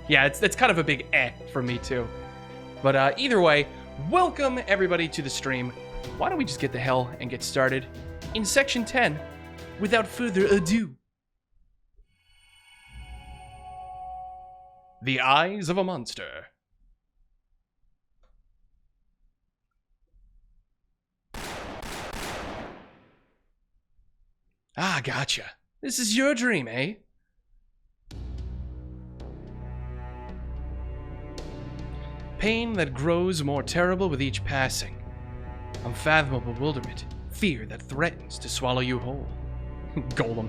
Yeah, it's kind of a big for me too. But either way, welcome everybody to the stream. Why don't we just get the hell and get started in section 10 without further ado. The Eyes of a Monster. Ah, gotcha. This is your dream, eh? Pain that grows more terrible with each passing. Unfathomable bewilderment. Fear that threatens to swallow you whole. Golem.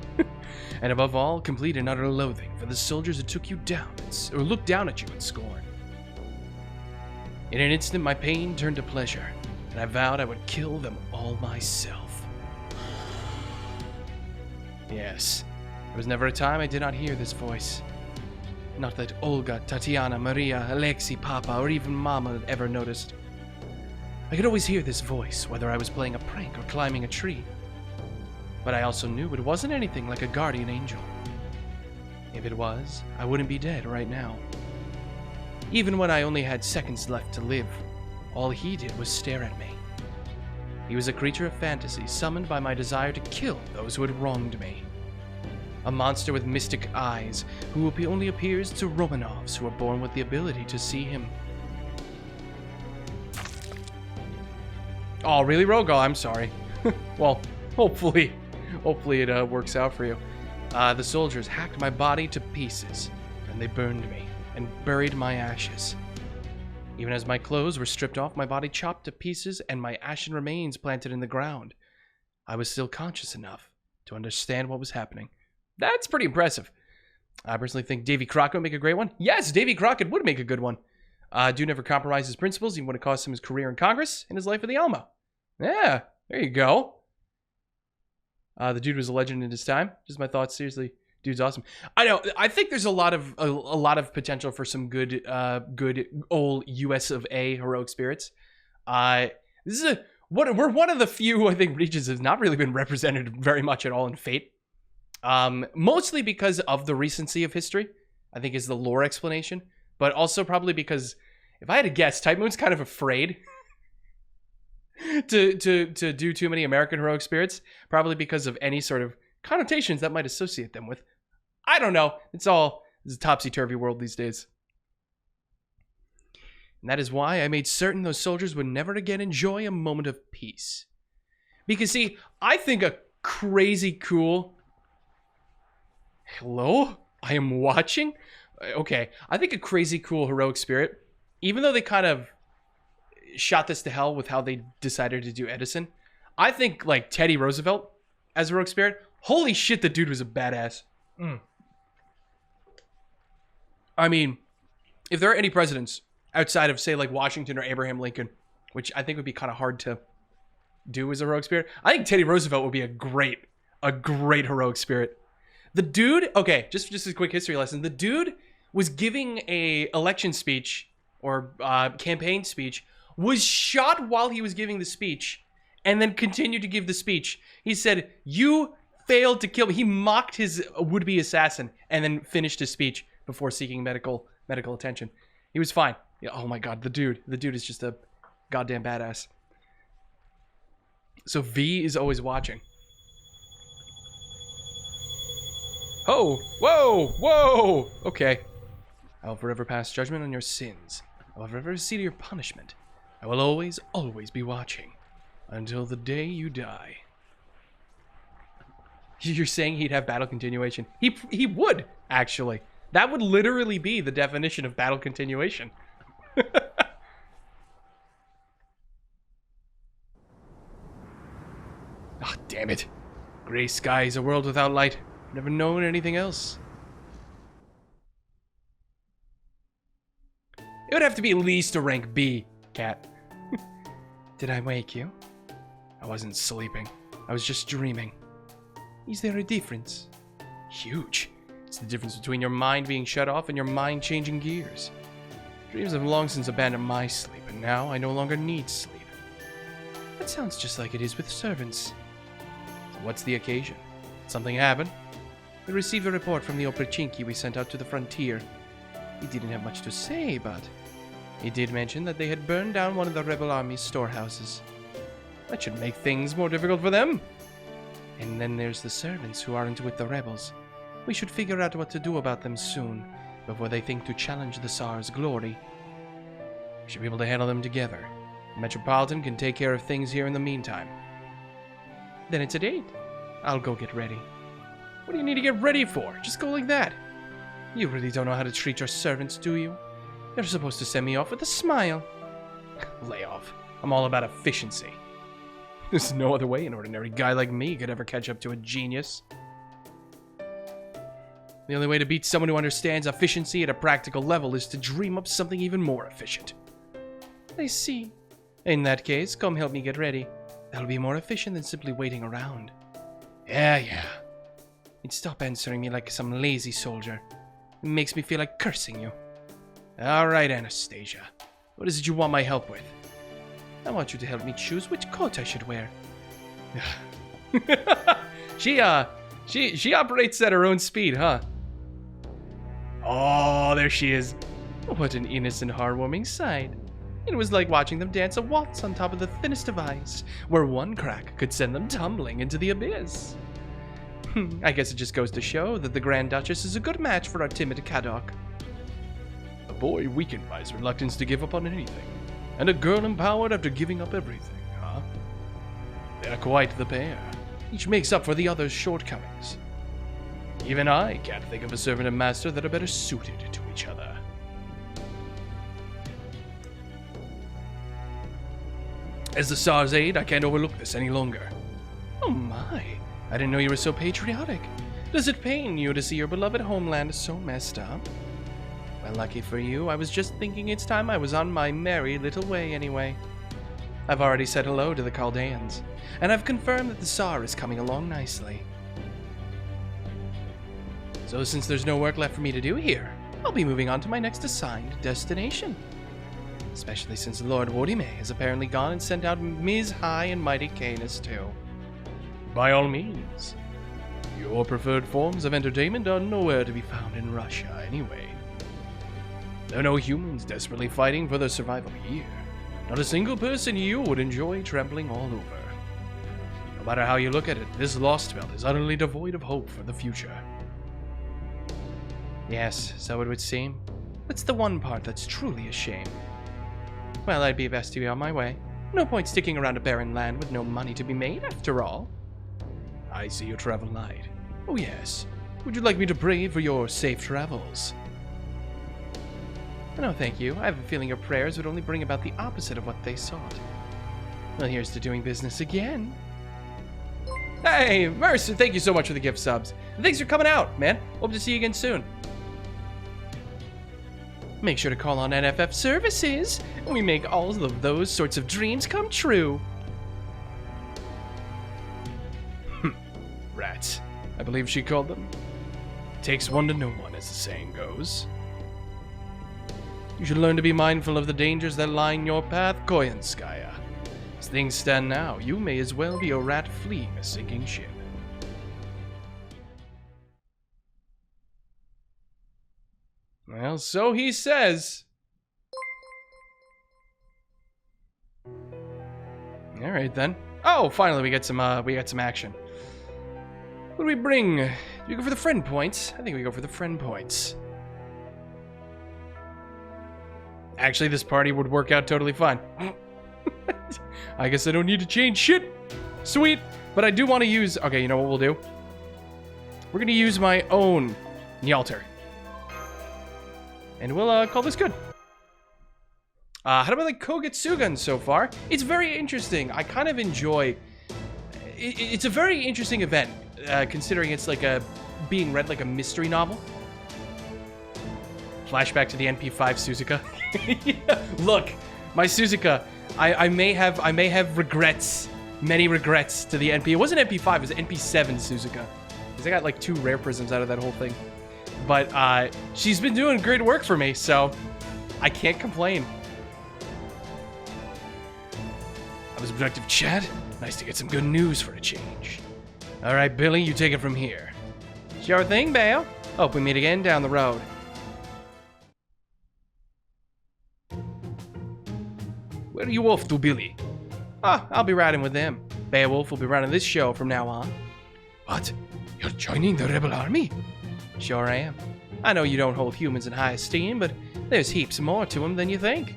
And above all, complete and utter loathing for the soldiers who took you down, or looked down at you in scorn. In an instant, my pain turned to pleasure, and I vowed I would kill them all myself. Yes, there was never a time I did not hear this voice. Not that Olga, Tatiana, Maria, Alexei, Papa, or even Mama had ever noticed. I could always hear this voice, whether I was playing a prank or climbing a tree. But I also knew it wasn't anything like a guardian angel. If it was, I wouldn't be dead right now. Even when I only had seconds left to live, all he did was stare at me. He was a creature of fantasy, summoned by my desire to kill those who had wronged me. A monster with mystic eyes, who only appears to Romanovs who are born with the ability to see him. Oh, really, Rogo? I'm sorry. Well, hopefully it works out for you. The soldiers hacked my body to pieces, and they burned me, and buried my ashes. Even as my clothes were stripped off, my body chopped to pieces, and my ashen remains planted in the ground, I was still conscious enough to understand what was happening. That's pretty impressive. I personally think Davy Crockett would make a great one. Yes, Davy Crockett would make a good one. Dude never compromised his principles, even when it cost him his career in Congress and his life at the Alamo. Yeah, there you go. The dude was a legend in his time. Just my thoughts. Seriously, dude's awesome. I know. I think there's a lot of potential for some good old US of A heroic spirits. This is we're one of the few, I think, regions that has not really been represented very much at all in Fate. Mostly because of the recency of history, I think, is the lore explanation, but also probably because, if I had to guess, Type Moon's kind of afraid to do too many American heroic spirits, probably because of any sort of connotations that might associate them with. I don't know. It's a topsy-turvy world these days. And that is why I made certain those soldiers would never again enjoy a moment of peace. Because, see, I think a crazy cool... Hello? I am watching? Okay, I think a crazy cool heroic spirit, even though they kind of shot this to hell with how they decided to do Edison, I think, like, Teddy Roosevelt as a heroic spirit, holy shit, the dude was a badass. I mean, if there are any presidents outside of, say, like, Washington or Abraham Lincoln, which I think would be kind of hard to do as a heroic spirit, I think Teddy Roosevelt would be a great heroic spirit. The dude, okay, just a quick history lesson. The dude was giving a election speech or campaign speech, was shot while he was giving the speech, and then continued to give the speech. He said, "You failed to kill me." He mocked his would-be assassin and then finished his speech before seeking medical attention. He was fine. Yeah, oh my god, the dude is just a goddamn badass. So V is always watching. Oh, whoa, okay. I will forever pass judgment on your sins. I will forever see to your punishment. I will always be watching. Until the day you die. You're saying he'd have battle continuation? He would, actually. That would literally be the definition of battle continuation. Ah, damn it. Gray sky is a world without light. I've never known anything else. It would have to be at least a rank B, cat. Did I wake you? I wasn't sleeping. I was just dreaming. Is there a difference? Huge. It's the difference between your mind being shut off and your mind changing gears. Dreams have long since abandoned my sleep, and now I no longer need sleep. That sounds just like it is with servants. So what's the occasion? Something happened? We received a report from the Oprichinki we sent out to the frontier. He didn't have much to say, but he did mention that they had burned down one of the rebel army's storehouses. That should make things more difficult for them. And then there's the servants who aren't with the rebels. We should figure out what to do about them soon, before they think to challenge the Tsar's glory. We should be able to handle them together. The Metropolitan can take care of things here in the meantime. Then it's a date. I'll go get ready. What do you need to get ready for? Just go like that. You really don't know how to treat your servants, do you? You're supposed to send me off with a smile. Lay off. I'm all about efficiency. There's no other way an ordinary guy like me could ever catch up to a genius. The only way to beat someone who understands efficiency at a practical level is to dream up something even more efficient. I see. In that case, come help me get ready. That'll be more efficient than simply waiting around. Yeah. You'd stop answering me like some lazy soldier. It makes me feel like cursing you. Alright, Anastasia. What is it you want my help with? I want you to help me choose which coat I should wear. She operates at her own speed, huh? Oh, there she is. What an innocent, heartwarming sight. It was like watching them dance a waltz on top of the thinnest of ice, where one crack could send them tumbling into the abyss. I guess it just goes to show that the Grand Duchess is a good match for our timid Kadok. A boy weakened by his reluctance to give up on anything, and a girl empowered after giving up everything, huh? They're quite the pair. Each makes up for the other's shortcomings. Even I can't think of a servant and master that are better suited to each other. As the Tsar's aide, I can't overlook this any longer. Oh my, I didn't know you were so patriotic. Does it pain you to see your beloved homeland so messed up? Well, lucky for you, I was just thinking it's time I was on my merry little way anyway. I've already said hello to the Chaldeans, and I've confirmed that the Tsar is coming along nicely. So since there's no work left for me to do here, I'll be moving on to my next assigned destination. Especially since Lord Wodime has apparently gone and sent out Ms. High and Mighty Canis too. By all means. Your preferred forms of entertainment are nowhere to be found in Russia anyway. There are no humans desperately fighting for their survival here. Not a single person you would enjoy trampling all over. No matter how you look at it, this Lostbelt is utterly devoid of hope for the future. Yes, so it would seem. That's the one part that's truly a shame. Well, I'd be best to be on my way. No point sticking around a barren land with no money to be made, after all. I see you travel light. Oh yes. Would you like me to pray for your safe travels? No, thank you. I have a feeling your prayers would only bring about the opposite of what they sought. Well, here's to doing business again. Hey, Mercer, thank you so much for the gift subs. And thanks for coming out, man. Hope to see you again soon. Make sure to call on NFF services. We make all of those sorts of dreams come true. Rats, I believe she called them. Takes one to know one, as the saying goes. You should learn to be mindful of the dangers that line your path, Koyanskaya. As things stand now, you may as well be a rat fleeing a sinking ship. Well, so he says. All right then. Oh, finally we got some action. What do we bring? Do we go for the friend points? I think we go for the friend points. Actually, this party would work out totally fine. I guess I don't need to change shit. Sweet. But I do want to use... Okay, you know what we'll do? We're going to use my own Nyalter. And we'll call this good. How do I like Kogetsugun so far? It's very interesting. I kind of enjoy... It's a very interesting event, considering it's like being read like a mystery novel. Flashback to the NP5 Suzuka. Yeah, look, my Suzuka. I may have regrets, many regrets to the NP. It wasn't NP5, it was NP7 Suzuka. Because I got like 2 rare prisms out of that whole thing. But she's been doing great work for me, so I can't complain. That was a productive chat. Nice to get some good news for a change. All right, Billy, you take it from here. Sure thing, Bale. Hope we meet again down the road. Where are you off to, Billy? Ah, I'll be riding with them. Beowulf will be running this show from now on. What? You're joining the rebel army? Sure I am. I know you don't hold humans in high esteem, but there's heaps more to them than you think.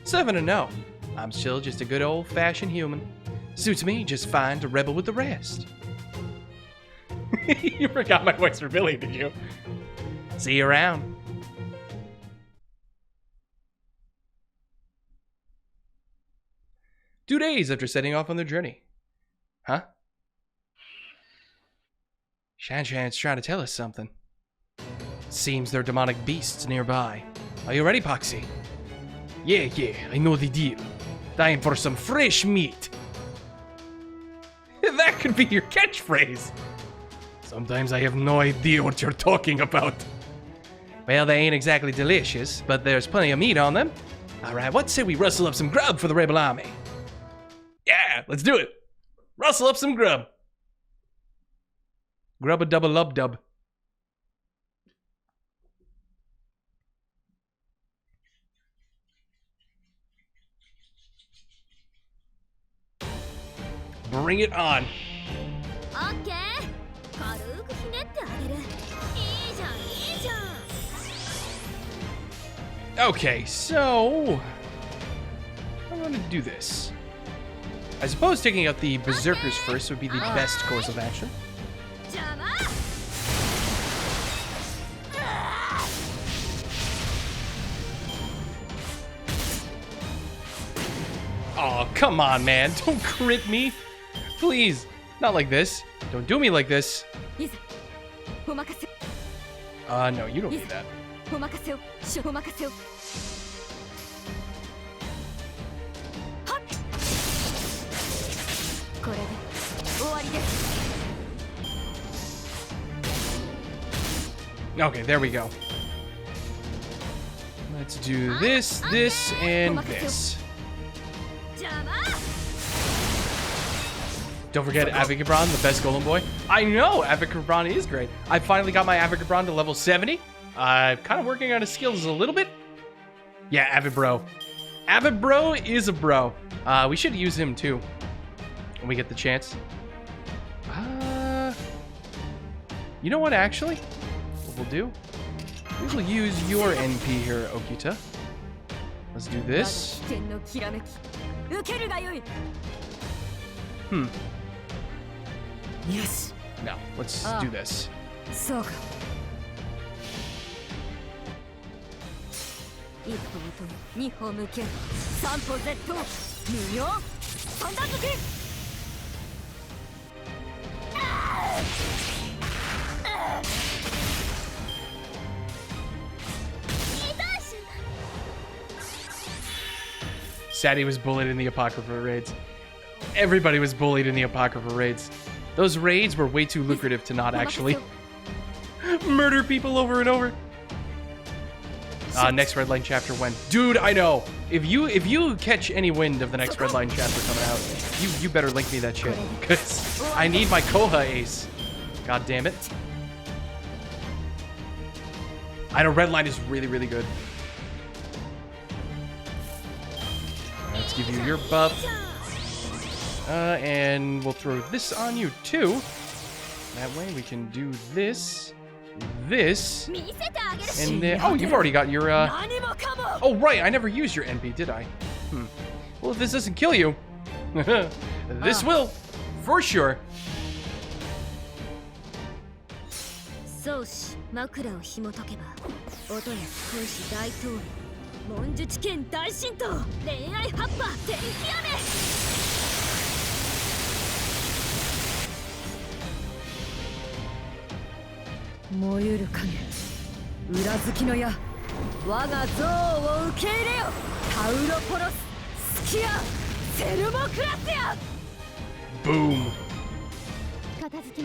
7-0. I'm still just a good old-fashioned human. Suits me just fine to rebel with the rest. You forgot my voice for Billy, did you? See you around. Two days after setting off on their journey. Huh? Shan-Shan's trying to tell us something. Seems there are demonic beasts nearby. Are you ready, Poxy? Yeah, I know the deal. Time for some fresh meat. That could be your catchphrase. Sometimes I have no idea what you're talking about. Well, they ain't exactly delicious, but there's plenty of meat on them. Alright, what say we rustle up some grub for the rebel army? Yeah, let's do it. Rustle up some grub. Grub a double lub dub. Bring it on. Okay, so I'm gonna do this. I suppose taking out the berserkers first would be the best course of action. Oh, come on, man. Don't crit me. Please. Not like this. Don't do me like this. No, you don't need that. Okay, there we go. Let's do this, this, and this. Don't forget Avicabron, the best golem boy. I know, Avicabron is great. I finally got my Avicabron to level 70. I'm kind of working on his skills a little bit. Yeah, Avid Bro. Avid Bro is a bro. We should use him too when we get the chance. You know what, actually? What we'll do? We will use your NP here, Okita. Let's do this. Yes. No, let's do this. Sadie was bullied in the Apocrypha raids. Everybody was bullied in the Apocrypha raids. Those raids were way too lucrative to not actually murder people over and over. Next Redline chapter when? Dude, I know. If you catch any wind of the next Redline chapter coming out, you better link me that shit. Because I need my Koha ace. God damn it. I know Redline is really, really good. Let's give you your buff. And we'll throw this on you too. That way we can do this, and then... Oh, you've already got your, Oh, right, I never used your NP, did I? Well, if this doesn't kill you, this will, for sure. Boom.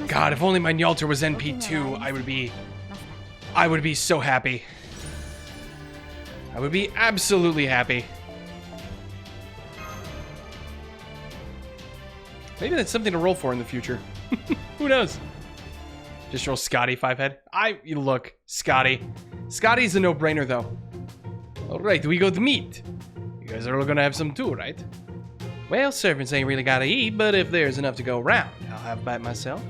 God, if only my Nyalter was NP2, I would be so happy. I would be absolutely happy. Maybe that's something to roll for in the future. Who knows? Just roll Scotty 5-head. Look, Scotty. Scotty's a no-brainer, though. Alright, we got meat. We You guys are all gonna have some too, right? Well, servants ain't really gotta eat, but if there's enough to go around, I'll have a bite myself.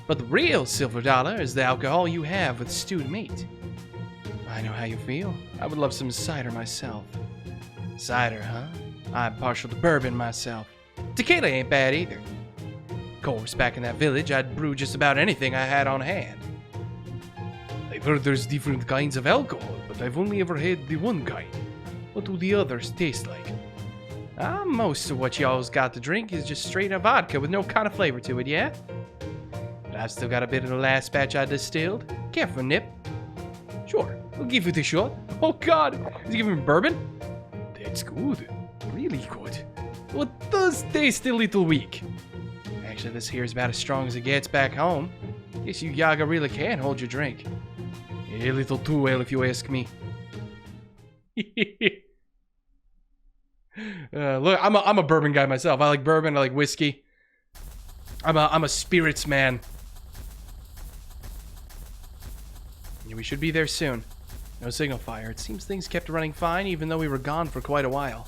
But the real silver dollar is the alcohol you have with stewed meat. I know how you feel. I would love some cider myself. Cider, huh? I'm partial to bourbon myself. Tequila ain't bad either. Of course, back in that village, I'd brew just about anything I had on hand. I've heard there's different kinds of alcohol, but I've only ever had the one kind. What do the others taste like? Most of what y'all's got to drink is just straight up vodka with no kind of flavor to it, yeah? But I've still got a bit of the last batch I distilled. Care for a nip? Sure, I'll give it a shot. Oh god, is he giving me bourbon? That's good. Really good. Well, it does taste a little weak. Actually, this here is about as strong as it gets back home. Guess you Yaga really can hold your drink. A little too well, if you ask me. Look, I'm a bourbon guy myself. I like bourbon. I like whiskey. I'm a spirits man. Yeah, we should be there soon. No signal fire. It seems things kept running fine, even though we were gone for quite a while.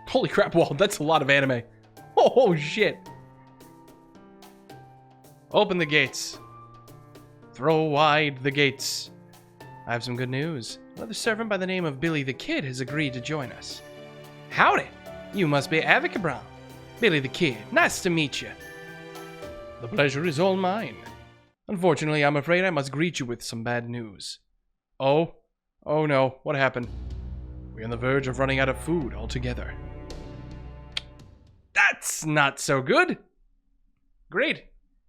Holy crap! Wall. That's a lot of anime. Oh shit! Open the gates. Throw wide the gates. I have some good news. Another servant by the name of Billy the Kid has agreed to join us. Howdy! You must be Avica Brown. Billy the Kid, nice to meet you. The pleasure is all mine. Unfortunately, I'm afraid I must greet you with some bad news. Oh? Oh no, what happened? We're on the verge of running out of food altogether. That's not so good! Great.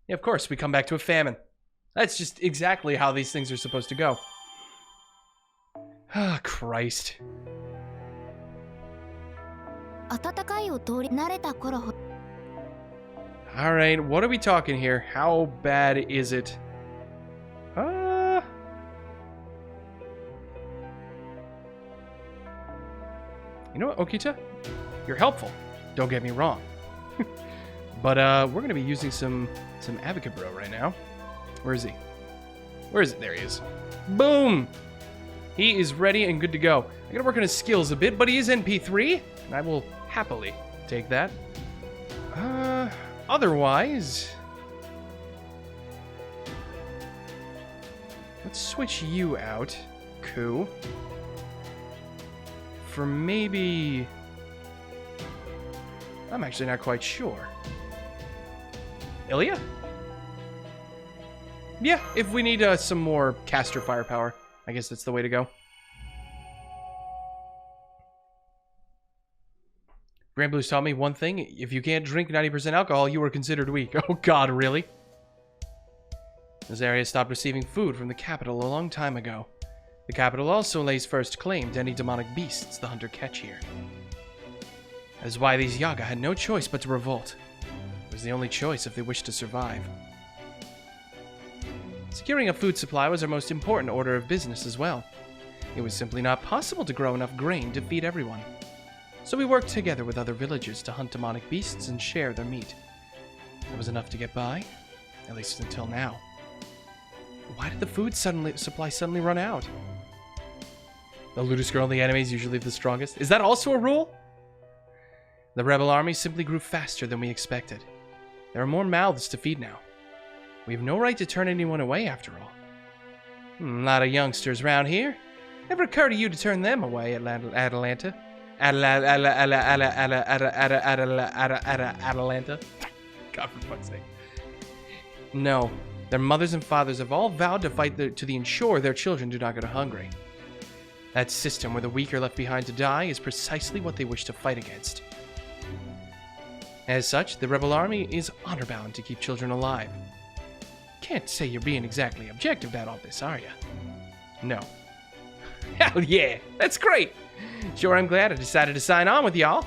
Yeah, of course, we come back to a famine. That's just exactly how these things are supposed to go. Ah, Christ. Alright, what are we talking here? How bad is it? You know what, Okita? You're helpful. Don't get me wrong. But we're gonna be using some Avocabro right now. Where is he? Where is it? There he is. Boom! He is ready and good to go. I gotta work on his skills a bit, but he is NP3, and I will happily take that. Otherwise, let's switch you out, Ku, for maybe... I'm actually not quite sure. Ilya? Yeah, if we need some more caster firepower, I guess that's the way to go. Grand Blues taught me one thing. If you can't drink 90% alcohol, you are considered weak. Oh god, really? This area stopped receiving food from the capital a long time ago. The capital also lays first claim to any demonic beasts the hunter catch here. That is why these Yaga had no choice but to revolt. It was the only choice if they wished to survive. Securing a food supply was our most important order of business as well. It was simply not possible to grow enough grain to feed everyone. So we worked together with other villagers to hunt demonic beasts and share their meat. That was enough to get by, at least until now. Why did the food supply suddenly run out? The Ludus girl in the anime is usually the strongest. Is that also a rule? The rebel army simply grew faster than we expected. There are more mouths to feed now. We have no right to turn anyone away, after all. A lot of youngsters around here. Never occurred to you to turn them away, Atalanta? Atalanta? God, for fuck's sake. No. Their mothers and fathers have all vowed to fight to ensure their children do not go hungry. That system where the weak are left behind to die is precisely what they wish to fight against. As such, the rebel army is honor-bound to keep children alive. Can't say you're being exactly objective about all this, are you? No. Hell yeah! That's great! Sure, I'm glad I decided to sign on with y'all.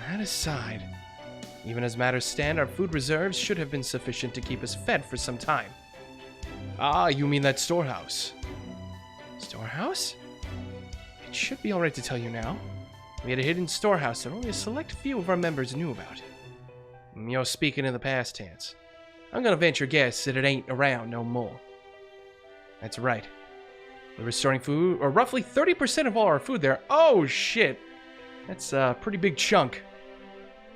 That aside, even as matters stand, our food reserves should have been sufficient to keep us fed for some time. Ah, you mean that storehouse? Storehouse? It should be alright to tell you now. We had a hidden storehouse that only a select few of our members knew about. You're speaking in the past tense. I'm gonna venture a guess that it ain't around no more. That's right. They're restoring food, or roughly 30% of all our food there. Oh, shit. That's a pretty big chunk.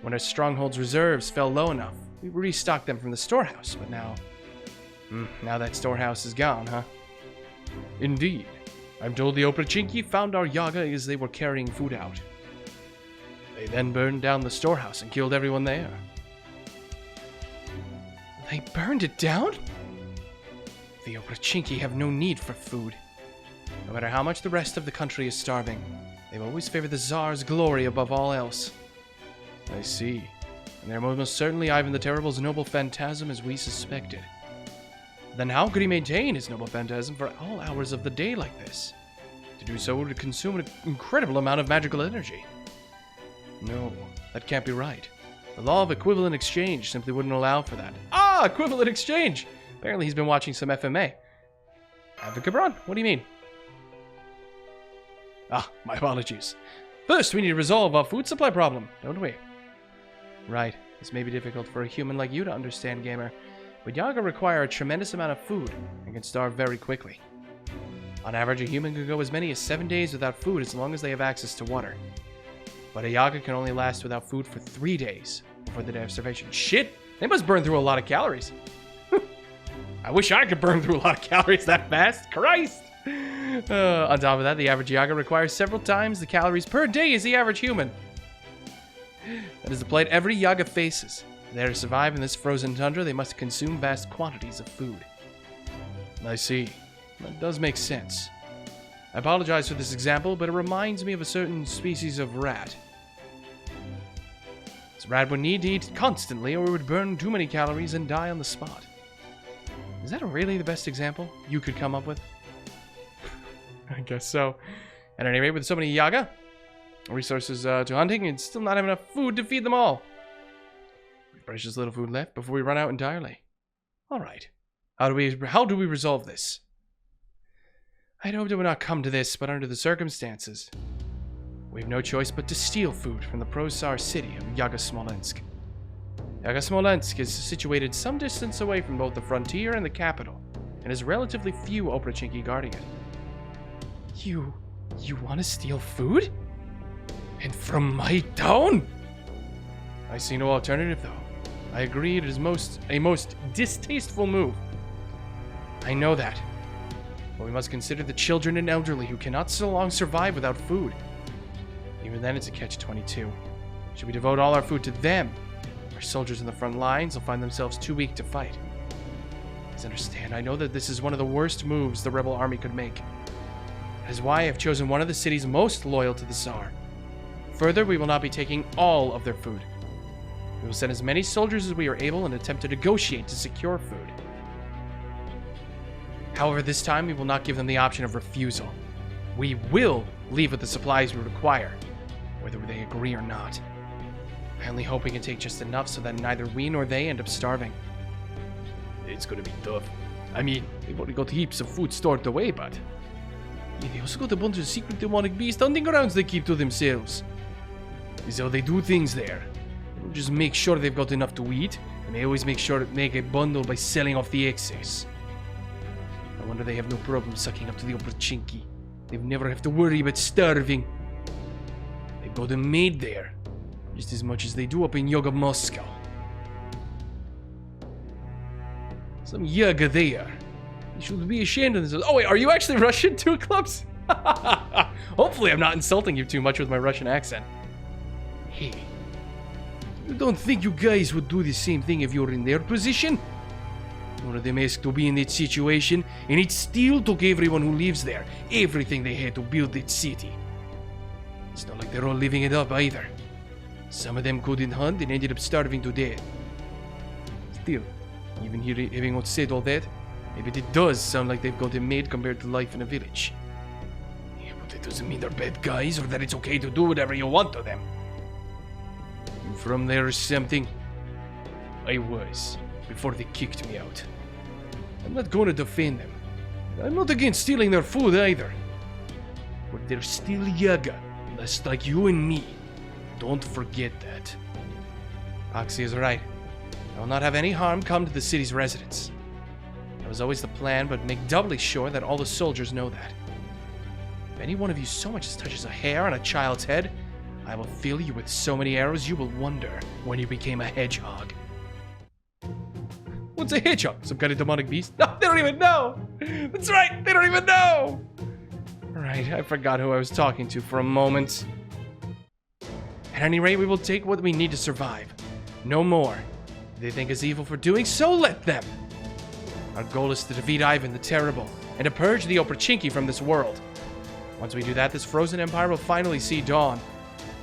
When our stronghold's reserves fell low enough, we restocked them from the storehouse, but now that storehouse is gone, huh? Indeed. I'm told the Oprachinki found our Yaga as they were carrying food out. They then burned down the storehouse and killed everyone there. They burned it down? The Oprachinki have no need for food. No matter how much the rest of the country is starving, they've always favored the Tsar's glory above all else. I see. And they're most certainly Ivan the Terrible's noble phantasm as we suspected. Then how could he maintain his noble phantasm for all hours of the day like this? To do so would consume an incredible amount of magical energy. No, that can't be right. The law of equivalent exchange simply wouldn't allow for that. Ah, equivalent exchange! Apparently he's been watching some FMA. Avicabron, what do you mean? Ah, my apologies. First, we need to resolve our food supply problem, don't we? Right. This may be difficult for a human like you to understand, gamer, but Yaga require a tremendous amount of food and can starve very quickly. On average, a human could go as many as 7 days without food as long as they have access to water. But a Yaga can only last without food for 3 days before the day of starvation. Shit! They must burn through a lot of calories. I wish I could burn through a lot of calories that fast. Christ! On top of that, the average Yaga requires several times the calories per day as the average human. That is the plight every Yaga faces. If they are to survive in this frozen tundra, they must consume vast quantities of food. I see. That does make sense. I apologize for this example, but it reminds me of a certain species of rat. This rat would need to eat constantly or it would burn too many calories and die on the spot. Is that really the best example you could come up with? I guess so. At any rate, with so many Yaga resources to hunting and still not have enough food to feed them all. We've precious little food left before we run out entirely. Alright. How do we resolve this? I'd hoped it would not come to this, but under the circumstances, we have no choice but to steal food from the Prosar city of Yaga Smolensk. Yaga Smolensk is situated some distance away from both the frontier and the capital, and has relatively few Oprachinki guarding it. You want to steal food? And from my town? I see no alternative, though. I agree it is a most distasteful move. I know that. But we must consider the children and elderly who cannot so long survive without food. Even then, it's a catch-22. Should we devote all our food to them? Our soldiers in the front lines will find themselves too weak to fight. Please understand, I know that this is one of the worst moves the rebel army could make. That is why I have chosen one of the cities most loyal to the Tsar. Further, we will not be taking all of their food. We will send as many soldiers as we are able and attempt to negotiate to secure food. However, this time we will not give them the option of refusal. We will leave with the supplies we require, whether they agree or not. I only hope we can take just enough so that neither we nor they end up starving. It's gonna be tough. I mean, they've already got heaps of food stored away, but... yeah, they also got a bunch of secret demonic beast hunting grounds they keep to themselves. This is how they do things there. They don't just make sure they've got enough to eat, and they always make sure to make a bundle by selling off the excess. I wonder they have no problem sucking up to the Oprachinki. They never have to worry about starving. They've got them made there, just as much as they do up in Yaga Moscow. Some Yaga there. You should be ashamed of themselves. Oh wait, are you actually Russian too, Clubs? Hopefully I'm not insulting you too much with my Russian accent. Hey, you don't think you guys would do the same thing if you were in their position? One of them asked to be in that situation, and it still took everyone who lives there everything they had to build that city. It's not like they're all living it up either. Some of them couldn't hunt and ended up starving to death. Still, even having said all that, maybe it does sound like they've got it made compared to life in a village. Yeah, but that doesn't mean they're bad guys or that it's okay to do whatever you want to them. You from there or something? I was, before they kicked me out. I'm not going to defend them. I'm not against stealing their food either. But they're still Yaga, just like you and me. Don't forget that. Oxy is right. I will not have any harm come to the city's residents. That was always the plan, but make doubly sure that all the soldiers know that. If any one of you so much as touches a hair on a child's head, I will fill you with so many arrows you will wonder when you became a hedgehog. What's a hedgehog? Some kind of demonic beast? No, they don't even know! That's right, they don't even know! Right, I forgot who I was talking to for a moment. At any rate, we will take what we need to survive. No more. If they think us evil for doing so, let them! Our goal is to defeat Ivan the Terrible, and to purge the Oprichinki from this world. Once we do that, this frozen empire will finally see dawn.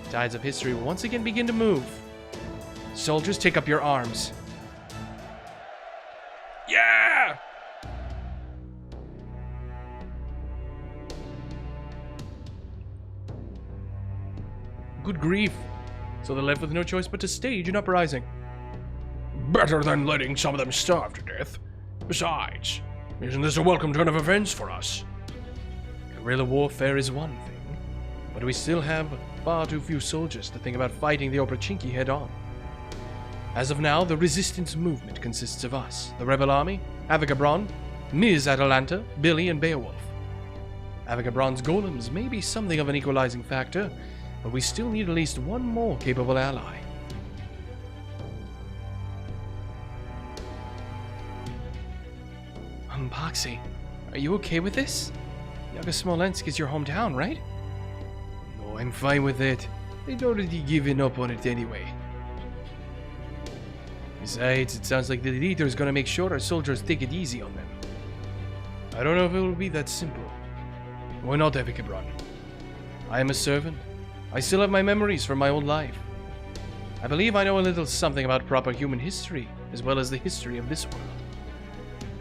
The tides of history will once again begin to move. Soldiers, take up your arms. Yeah! Good grief. So they're left with no choice but to stage an uprising. Better than letting some of them starve to death. Besides, isn't this a welcome turn of events for us? Guerrilla warfare is one thing, but we still have far too few soldiers to think about fighting the Oprichinki head-on. As of now, the resistance movement consists of us, the rebel army, Avigabron, Ms. Atalanta, Billy, and Beowulf. Avigabron's golems may be something of an equalizing factor, but we still need at least one more capable ally. Poxy, are you okay with this? Yaga Smolensk is your hometown, right? No, I'm fine with it. They'd already given up on it anyway. Besides, it sounds like the leader is gonna make sure our soldiers take it easy on them. I don't know if it will be that simple. Why not, Avigabron? I am a servant. I still have my memories from my old life. I believe I know a little something about proper human history, as well as the history of this world.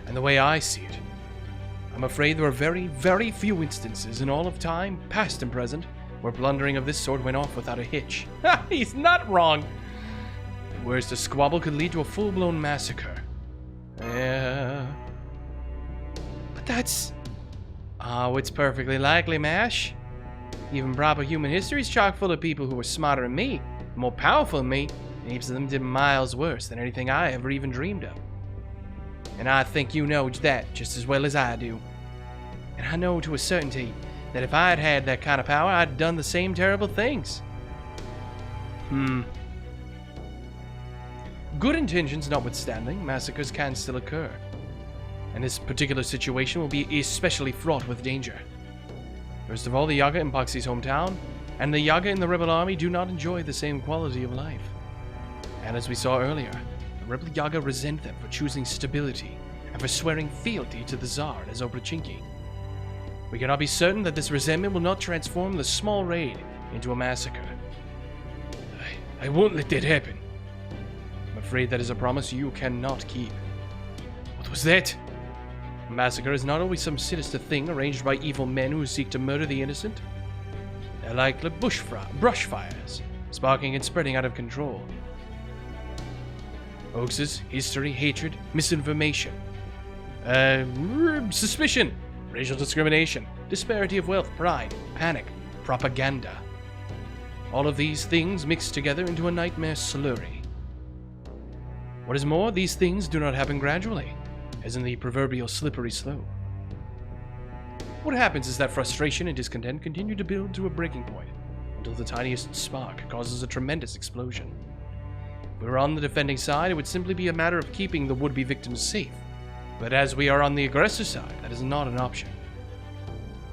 And the way I see it, I'm afraid there are very, very few instances in all of time, past and present, where plundering of this sort went off without a hitch. Ha! He's not wrong! At worst, a squabble could lead to a full-blown massacre. Yeah. But that's... Oh, it's perfectly likely, Mash. Even proper human history is chock full of people who were smarter than me, more powerful than me, and heaps of them did miles worse than anything I ever even dreamed of. And I think you know that just as well as I do. And I know to a certainty that if I had had that kind of power, I'd have done the same terrible things. Good intentions notwithstanding, massacres can still occur. And this particular situation will be especially fraught with danger. First of all, the Yaga in Poxy's hometown, and the Yaga in the rebel army do not enjoy the same quality of life. And as we saw earlier, the rebel Yaga resent them for choosing stability and for swearing fealty to the Tsar as Oprichinki. We cannot be certain that this resentment will not transform the small raid into a massacre. I won't let that happen. I'm afraid that is a promise you cannot keep. What was that? A massacre is not always some sinister thing arranged by evil men who seek to murder the innocent. They're like brush fires, sparking and spreading out of control. Hoaxes, history, hatred, misinformation. Suspicion, racial discrimination, disparity of wealth, pride, panic, propaganda. All of these things mixed together into a nightmare slurry. What is more, these things do not happen gradually, as in the proverbial slippery slope. What happens is that frustration and discontent continue to build to a breaking point, until the tiniest spark causes a tremendous explosion. If we were on the defending side, it would simply be a matter of keeping the would-be victims safe. But as we are on the aggressor side, that is not an option.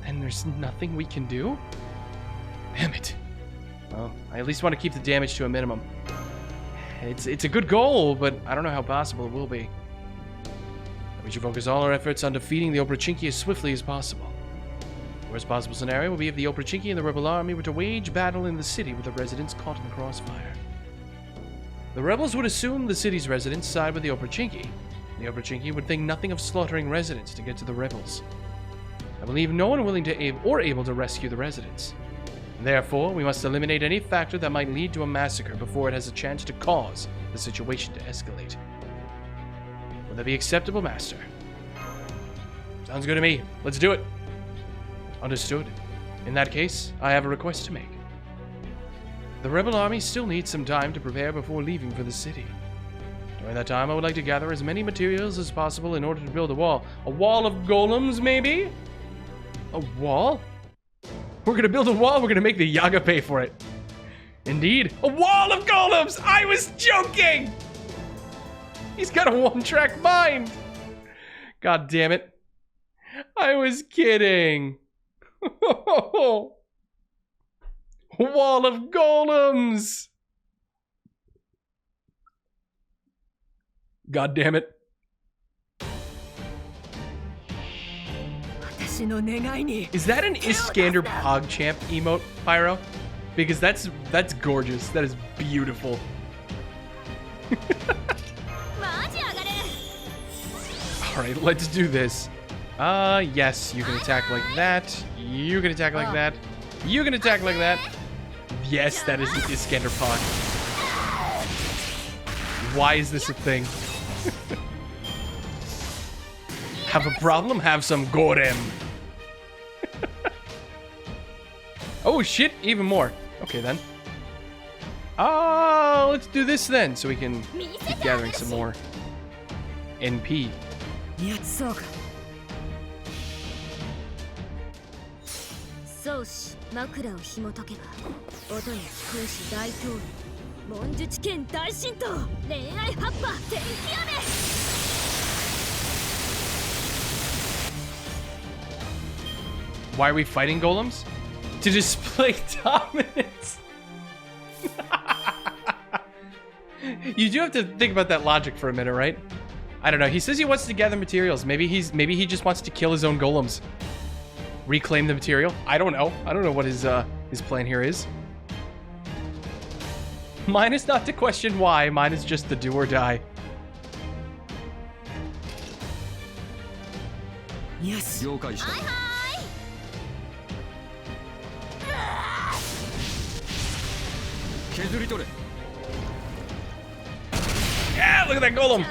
Then there's nothing we can do? Damn it. Well, I at least want to keep the damage to a minimum. It's a good goal, but I don't know how possible it will be. We should focus all our efforts on defeating the Oprichinki as swiftly as possible. The worst possible scenario would be if the Oprichinki and the rebel army were to wage battle in the city with the residents caught in the crossfire. The rebels would assume the city's residents side with the Oprichinki. The Oprichinki would think nothing of slaughtering residents to get to the rebels. I believe no one willing to or able to rescue the residents. Therefore, we must eliminate any factor that might lead to a massacre before it has a chance to cause the situation to escalate. Would that be acceptable, Master? Sounds good to me. Let's do it. Understood. In that case, I have a request to make. The rebel army still needs some time to prepare before leaving for the city. During that time, I would like to gather as many materials as possible in order to build a wall. A wall of golems, maybe? A wall? We're gonna build a wall. We're gonna make the Yaga pay for it. Indeed. A wall of golems! I was joking! He's got a one-track mind. God damn it. I was kidding. Wall of golems! God damn it. Is that an Iskander PogChamp emote, Pyro? Because that's gorgeous. That is beautiful. Alright, let's do this. Yes, you can attack like that. You can attack like that. You can attack like that. Yes, that is Iskander Pog. Why is this a thing? Have a problem? Have some Gorem. Oh shit, even more. Okay then. Let's do this then, so we can keep gathering some more NP. Why are we fighting golems? To display dominance. You do have to think about that logic for a minute, right? I don't know. He says he wants to gather materials. Maybe he just wants to kill his own golems. Reclaim the material. I don't know. I don't know what his plan here is. Mine is not to question why. Mine is just the do or die. Yes. Yeah, look at that golem.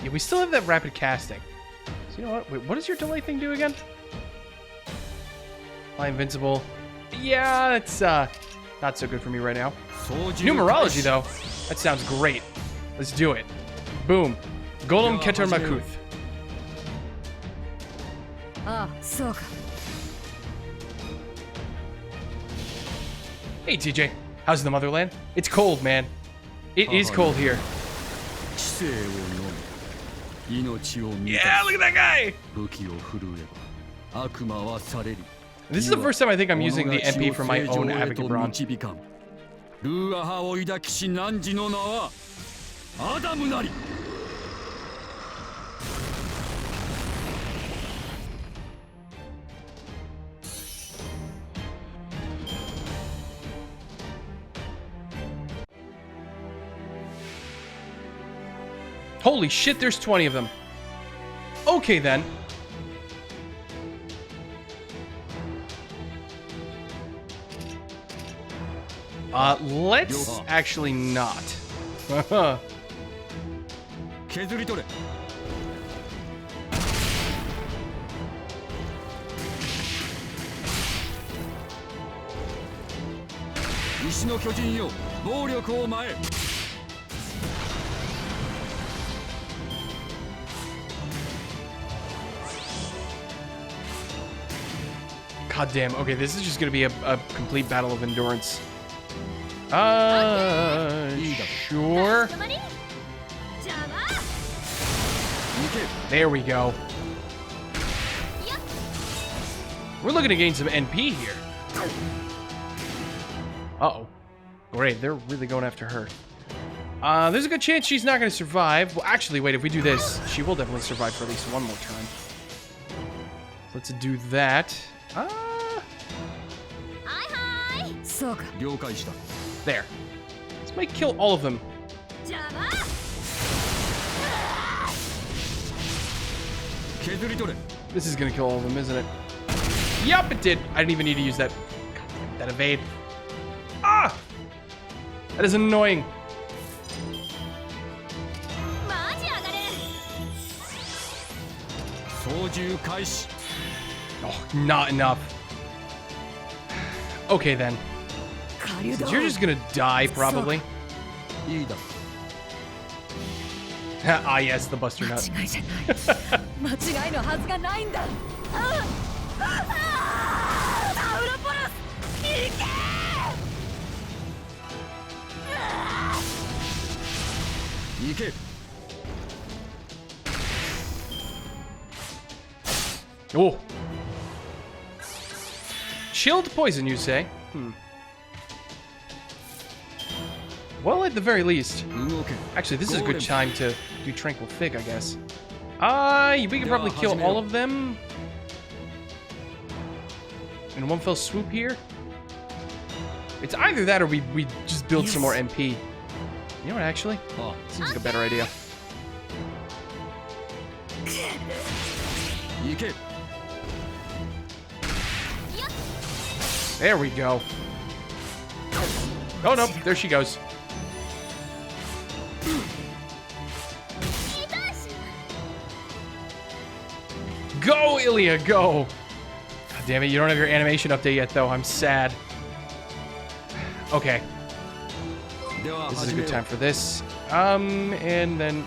Yeah, we still have that rapid casting. So you know what? Wait, what does your delay thing do again? Fly invincible. Yeah, it's not so good for me right now. Numerology though, that sounds great. Let's do it. Boom. Golem Keter Makuth. Hey TJ, how's the motherland? It's cold, man. It is cold here. Yeah, look at that guy! This is the first time I think I'm using the MP for my own Abigabron. Holy shit, there's 20 of them. Okay then. Let's actually not. God damn. Okay, this is just gonna be a complete battle of endurance. Sure. There we go. We're looking to gain some NP here. Uh-oh. Great, they're really going after her. There's a good chance she's not going to survive. Well, actually, wait, if we do this, she will definitely survive for at least one more turn. Let's do that. There. This might kill all of them. This is gonna kill all of them, isn't it? Yup, it did. I didn't even need to use that. God, that evade. Ah! That is annoying. Oh, not enough. Okay then. Since you're just gonna die, probably. Ah, yes, the Buster Nut. Oh. Chilled poison, you say? Well, at the very least. Actually, this is a good time to do Tranquil Fig, I guess. We could probably kill all of them in one fell swoop here. It's either that or we just build some more MP. You know what, actually? Seems like a better idea. There we go. Oh, no, there she goes. Go, Ilya, go! God damn it, you don't have your animation update yet, though. I'm sad. Okay. This is a good time for this. And then...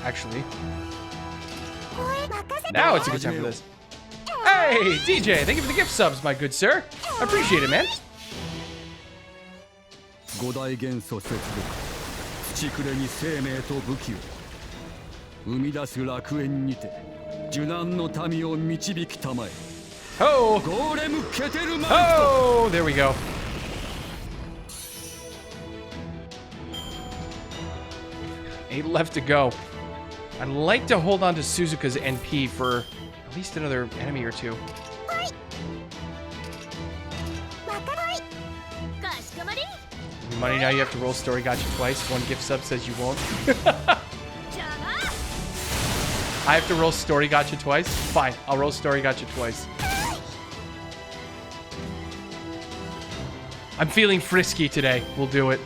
Actually... Now it's a good time for this. Hey, DJ, thank you for the gift subs, my good sir. I appreciate it, man. Oh! Oh! There we go. 8 left to go. I'd like to hold on to Suzuka's NP for at least another enemy or two. Money, now you have to roll story gotcha twice. One gift sub says you won't. I have to roll story gotcha twice? Fine, I'll roll story gotcha twice. I'm feeling frisky today. We'll do it.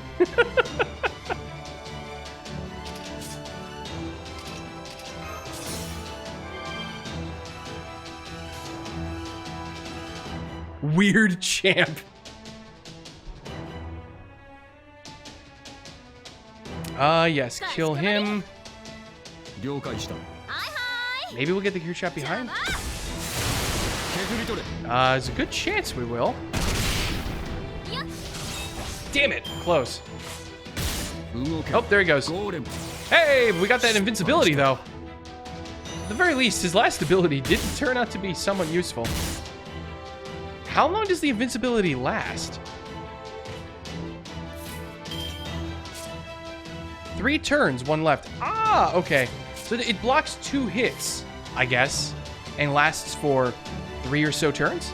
Weird champ. Yes, kill him. Maybe we'll get the gear shot behind. There's a good chance we will. Damn it, close. Oh, there he goes. Hey, we got that invincibility, though. At the very least, his last ability did turn out to be somewhat useful. How long does the invincibility last? 3 turns, 1 left. Ah, okay. So it blocks 2 hits, I guess, and lasts for 3 or so turns?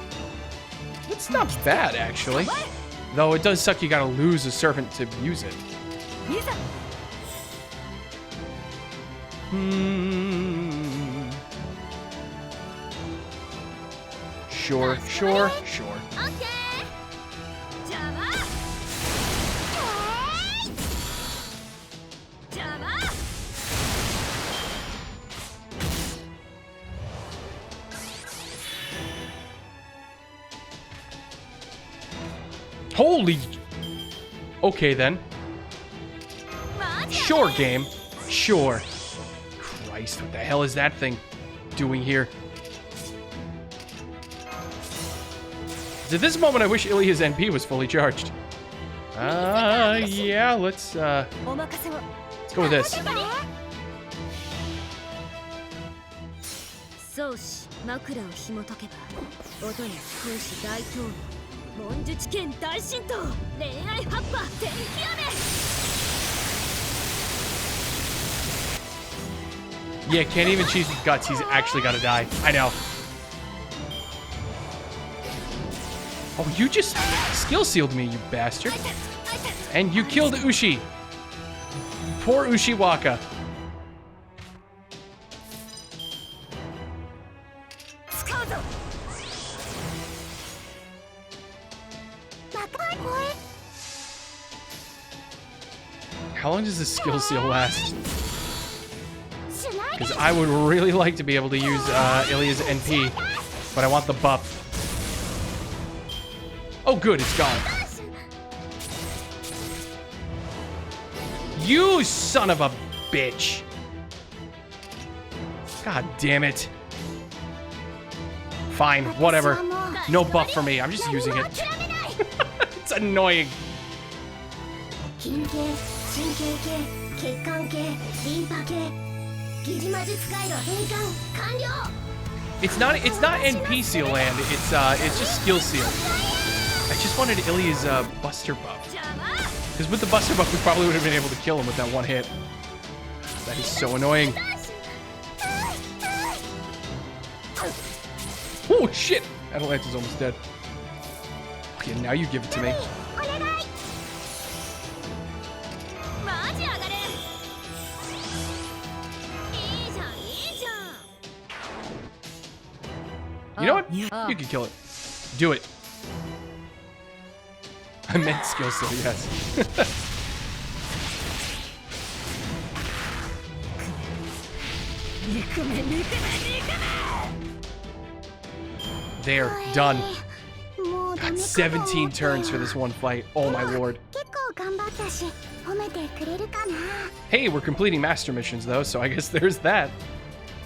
That's not bad, actually. Though it does suck you gotta lose a servant to use it. Sure, sure, sure. Holy... Okay, then. Sure, game. Sure. Christ, what the hell is that thing doing here? At this moment, I wish Ilya's NP was fully charged. Yeah, let's go with this. Yeah, can't even cheese with guts. He's actually gotta die. I know. Oh, you just skill sealed me, you bastard. And you killed Ushi. Poor Ushiwaka. How long does this skill seal last? Because I would really like to be able to use Ilya's NP, but I want the buff. Oh, good, it's gone. You son of a bitch. God damn it. Fine, whatever. No buff for me. I'm just using it. It's annoying. It's not NPC land. It's just skill seal. I just wanted Ilya's Buster buff. Because with the Buster buff, we probably would have been able to kill him with that one hit. That is so annoying. Oh shit! Atalanta's almost dead. Okay, now you give it to me. You know what? You can kill it. Do it. I meant skill set, yes. There, done. Got 17 turns for this one fight. Oh my lord. Hey, we're completing master missions though, so I guess there's that.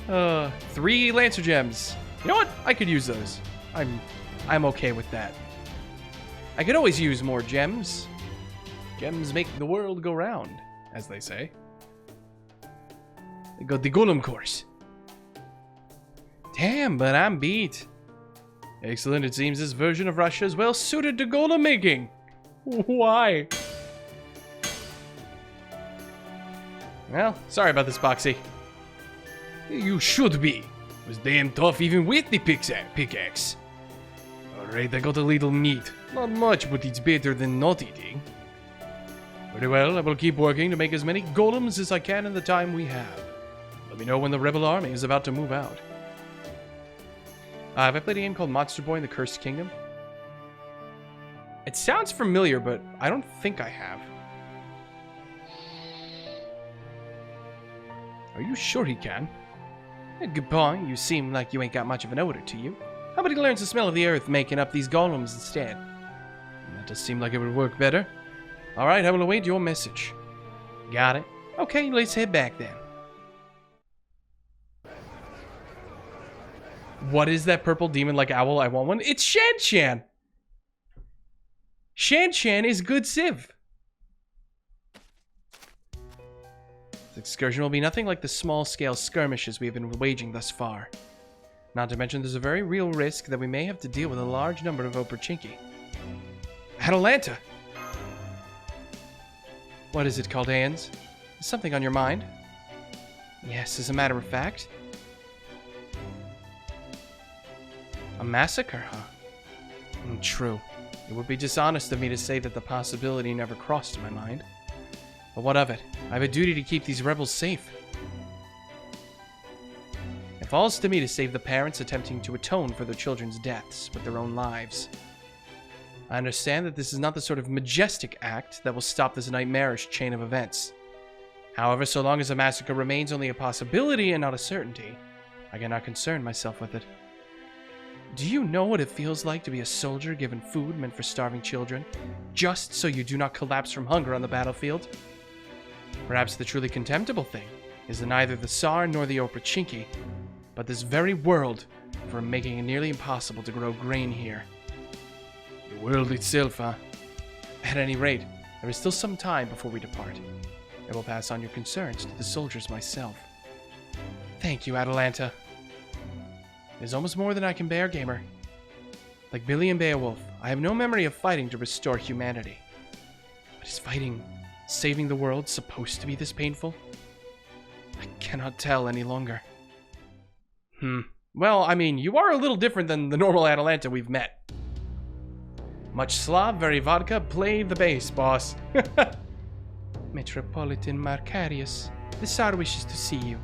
3 Lancer gems. You know what? I could use those. I'm okay with that. I could always use more gems. Gems make the world go round, as they say. They got the Golem course. Damn, but I'm beat. Excellent, it seems this version of Russia is well suited to golem making. Why? Well, sorry about this, Boxy. You should be. It was damn tough even with the pickaxe. Alright, I got a little meat. Not much, but it's better than not eating. Very well, I will keep working to make as many golems as I can in the time we have. Let me know when the rebel army is about to move out. Have I played a game called Monster Boy in the Cursed Kingdom? It sounds familiar, but I don't think I have. Are you sure he can? Good boy, you seem like you ain't got much of an odor to you. How about he learns the smell of the earth, making up these golems instead? That does seem like it would work better. Alright, I will await your message. Got it. Okay, let's head back then. What is that purple demon-like owl? I want one. It's Shan-Shan! Shan-Shan is good Civ. This excursion will be nothing like the small-scale skirmishes we have been waging thus far. Not to mention there's a very real risk that we may have to deal with a large number of Operchinki. Atalanta! What is it called, Hans? Is something on your mind? Yes, as a matter of fact. A massacre, huh? True. It would be dishonest of me to say that the possibility never crossed my mind. But what of it? I have a duty to keep these rebels safe. It falls to me to save the parents attempting to atone for their children's deaths with their own lives. I understand that this is not the sort of majestic act that will stop this nightmarish chain of events. However, so long as a massacre remains only a possibility and not a certainty, I cannot concern myself with it. Do you know what it feels like to be a soldier given food meant for starving children, just so you do not collapse from hunger on the battlefield? Perhaps the truly contemptible thing is that neither the Tsar nor the Operchinki, but this very world, for making it nearly impossible to grow grain here. The world itself, huh? At any rate, there is still some time before we depart. I will pass on your concerns to the soldiers myself. Thank you, Atalanta. It is almost more than I can bear, gamer. Like Billy and Beowulf, I have no memory of fighting to restore humanity. But is fighting, saving the world, supposed to be this painful? I cannot tell any longer. Well, I mean, you are a little different than the normal Atalanta we've met. Much Slav, very vodka, play the bass, boss. Metropolitan Marcarius, the Tsar wishes to see you.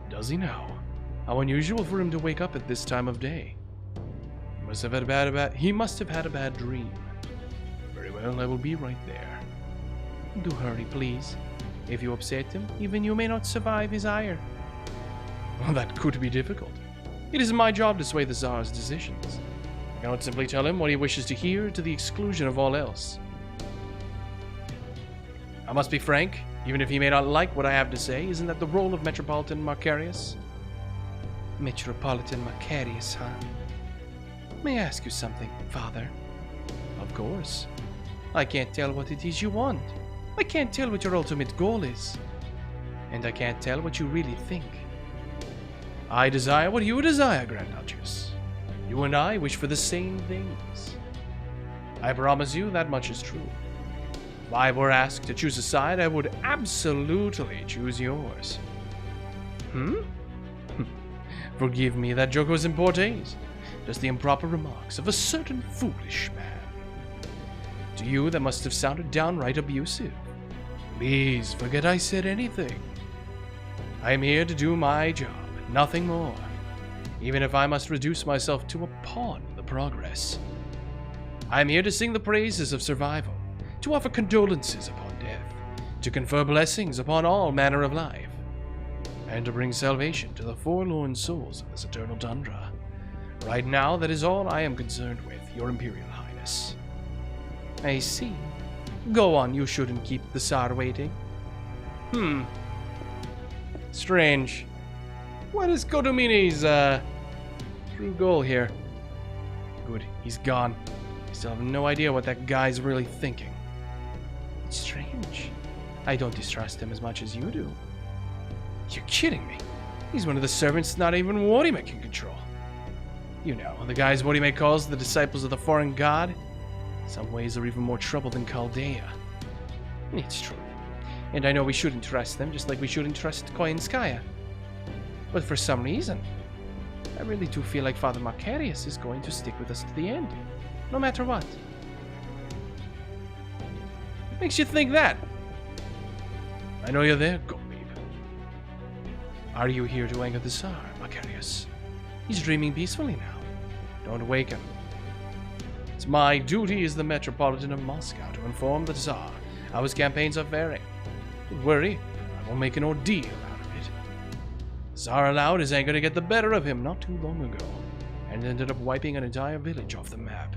Does he now? How unusual for him to wake up at this time of day. He must have had a bad dream. Very well, I will be right there. Do hurry, please. If you upset him, even you may not survive his ire. Well, that could be difficult. It is my job to sway the Tsar's decisions. I cannot simply tell him what he wishes to hear to the exclusion of all else. I must be frank, even if he may not like what I have to say. Isn't that the role of Metropolitan Macarius? Metropolitan Macarius, huh? May I ask you something, Father? Of course. I can't tell what it is you want. I can't tell what your ultimate goal is. And I can't tell what you really think. I desire what you desire, Grand Duchess. You and I wish for the same things. I promise you that much is true. If I were asked to choose a side, I would absolutely choose yours. Forgive me, that joke was in poor taste. Just the improper remarks of a certain foolish man. To you, that must have sounded downright abusive. Please forget I said anything. I am here to do my job, nothing more. Even if I must reduce myself to a pawn in the progress. I am here to sing the praises of survival, to offer condolences upon death, to confer blessings upon all manner of life, and to bring salvation to the forlorn souls of this eternal tundra. Right now, that is all I am concerned with, Your Imperial Highness. I see. Go on, you shouldn't keep the Tsar waiting. Strange. What is Kodomini's, true goal here? Good, he's gone. I still have no idea what that guy's really thinking. It's strange. I don't distrust him as much as you do. You're kidding me. He's one of the servants not even Warime can control. You know, the guys Warime calls the disciples of the foreign god. In some ways are even more trouble than Chaldea. It's true. And I know we shouldn't trust them, just like we shouldn't trust Koyanskaya. But for some reason, I really do feel like Father Macarius is going to stick with us to the end. No matter what. What makes you think that? I know you're there, Gottlieb. Are you here to anger the Tsar, Macarius? He's dreaming peacefully now. Don't wake him. It's my duty as the Metropolitan of Moscow to inform the Tsar how his campaigns are faring. Don't worry, I will make an ordeal out of it. The Tsar allowed his anger to get the better of him not too long ago, and ended up wiping an entire village off the map.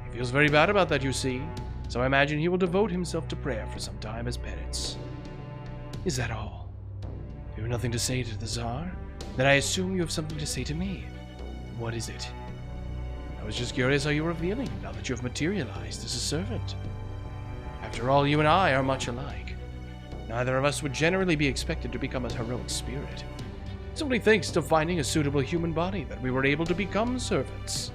He feels very bad about that, you see, so I imagine he will devote himself to prayer for some time as penance. Is that all? You have nothing to say to the Tsar? Then I assume you have something to say to me. What is it? I was just curious how you were feeling now that you have materialized as a servant. After all, you and I are much alike. Neither of us would generally be expected to become a heroic spirit. It's only thanks to finding a suitable human body that we were able to become servants.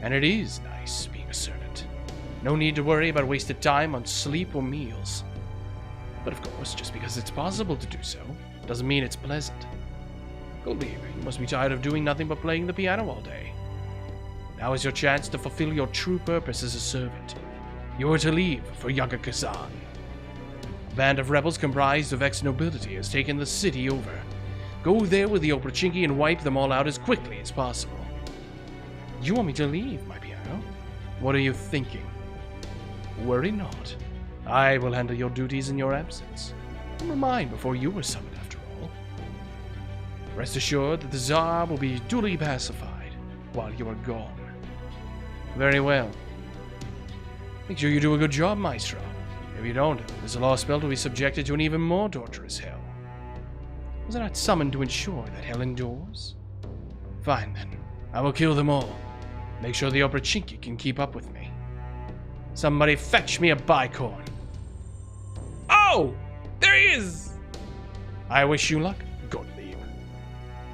And it is nice being a servant. No need to worry about wasted time on sleep or meals. But of course, just because it's possible to do so, doesn't mean it's pleasant. Gottlieb, you must be tired of doing nothing but playing the piano all day. Now is your chance to fulfill your true purpose as a servant. You are to leave for Yaga Kazan. A band of rebels comprised of ex-nobility has taken the city over. Go there with the Oprachinki and wipe them all out as quickly as possible. You want me to leave, my piano? What are you thinking? Worry not. I will handle your duties in your absence. You were mine before you were summoned, after all. Rest assured that the Tsar will be duly pacified while you are gone. Very well. Make sure you do a good job, Maestro. If you don't, this Lostbelt will be subjected to an even more torturous hell. Was I not summoned to ensure that hell endures? Fine, then. I will kill them all. Make sure the Oprachinki can keep up with me. Somebody fetch me a bicorn. Oh! There he is! I wish you luck, Gottlieb.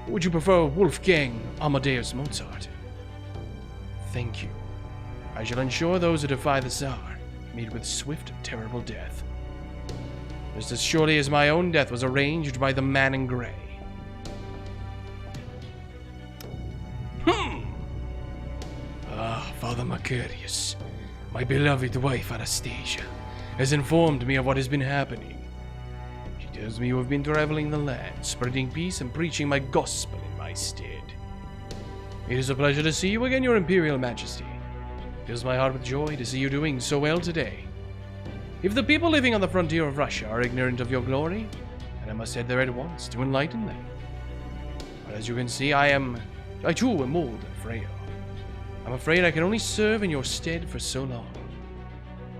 Would you prefer Wolfgang Amadeus Mozart? Thank you. I shall ensure those who defy the Tsar meet with swift and terrible death. Just as surely as my own death was arranged by the man in grey. Father Macarius, my beloved wife Anastasia, has informed me of what has been happening. She tells me you have been traveling the land, spreading peace and preaching my gospel in my stead. It is a pleasure to see you again, Your Imperial Majesty. It fills my heart with joy to see you doing so well today. If the people living on the frontier of Russia are ignorant of your glory, then I must head there at once to enlighten them. But as you can see, I too am old and frail. I'm afraid I can only serve in your stead for so long.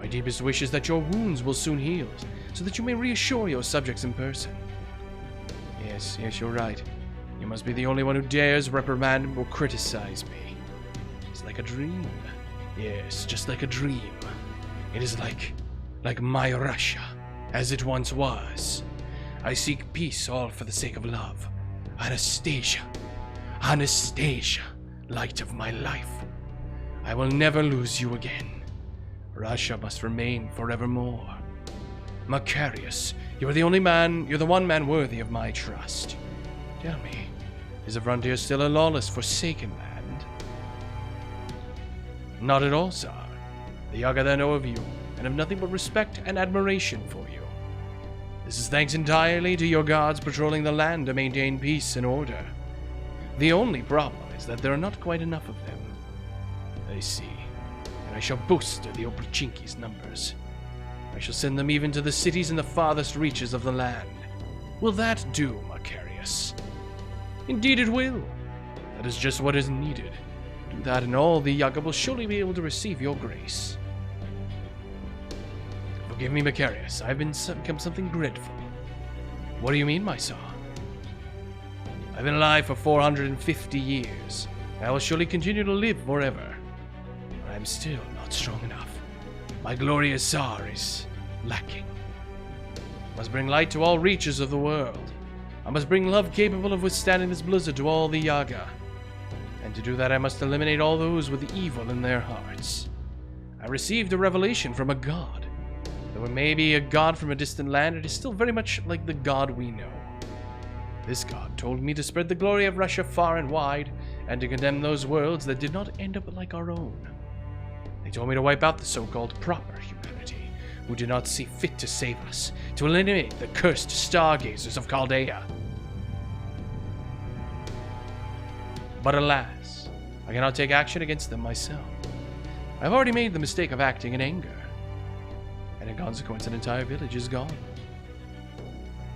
My deepest wish is that your wounds will soon heal, so that you may reassure your subjects in person. Yes, you're right. You must be the only one who dares reprimand or criticize me. It's like a dream. Yes, just like a dream. It is like my Russia, as it once was. I seek peace all for the sake of love. Anastasia, light of my life. I will never lose you again. Russia must remain forevermore. Macarius, you're the one man worthy of my trust. Tell me, is the frontier still a lawless, forsaken land? Not at all, Tsar. The Yaga there know of you, and have nothing but respect and admiration for you. This is thanks entirely to your guards patrolling the land to maintain peace and order. The only problem is that there are not quite enough of them. I see, and I shall boost the Oprichinki's numbers. I shall send them even to the cities in the farthest reaches of the land. Will that do, Macarius? Indeed it will. That is just what is needed. Do that and all the Yaga will surely be able to receive your grace. Forgive me, Macarius. I've become something dreadful. What do you mean, my son? I've been alive for 450 years. I will surely continue to live forever. But I'm still not strong enough. My glorious Tsar is lacking. I must bring light to all reaches of the world. I must bring love capable of withstanding this blizzard to all the Yaga. And to do that I must eliminate all those with evil in their hearts. I received a revelation from a god. Though it may be a god from a distant land, it is still very much like the god we know. This god told me to spread the glory of Russia far and wide, and to condemn those worlds that did not end up like our own. They told me to wipe out the so-called proper humanity, who did not see fit to save us, to eliminate the cursed stargazers of Chaldea. But alas, I cannot take action against them myself. I have already made the mistake of acting in anger, and in consequence an entire village is gone.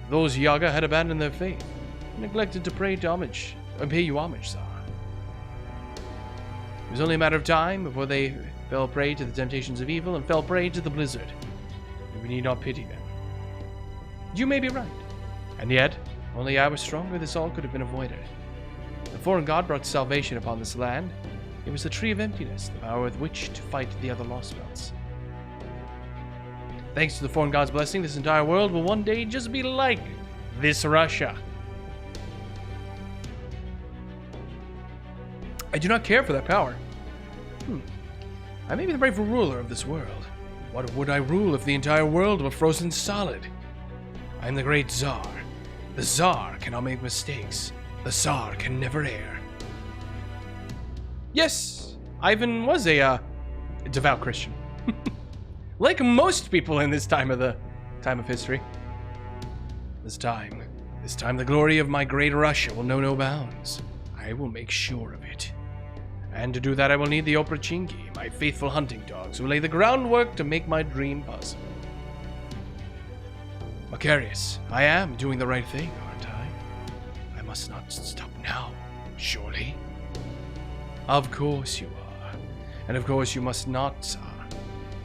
Those Yaga had abandoned their faith, and neglected to pay you homage, Tsar. It was only a matter of time before they fell prey to the temptations of evil and fell prey to the blizzard. And we need not pity them. You may be right. And yet, only I was stronger, this all could have been avoided. The foreign god brought salvation upon this land. It was the Tree of Emptiness, the power with which to fight the other Lostbelts. Thanks to the foreign god's blessing, this entire world will one day just be like this Russia. I do not care for that power. I may be the rightful ruler of this world. What would I rule if the entire world were frozen solid? I am the great Tsar. The Tsar cannot make mistakes. The Tsar can never err. Yes, Ivan was a devout Christian. Like most people in this time of history. This time the glory of my great Russia will know no bounds. I will make sure of it. And to do that I will need the Oprichinki, my faithful hunting dogs, who lay the groundwork to make my dream possible. Macarius, I am doing the right thing, aren't I? I must not stop now, surely? Of course you are. And of course you must not, Tsar.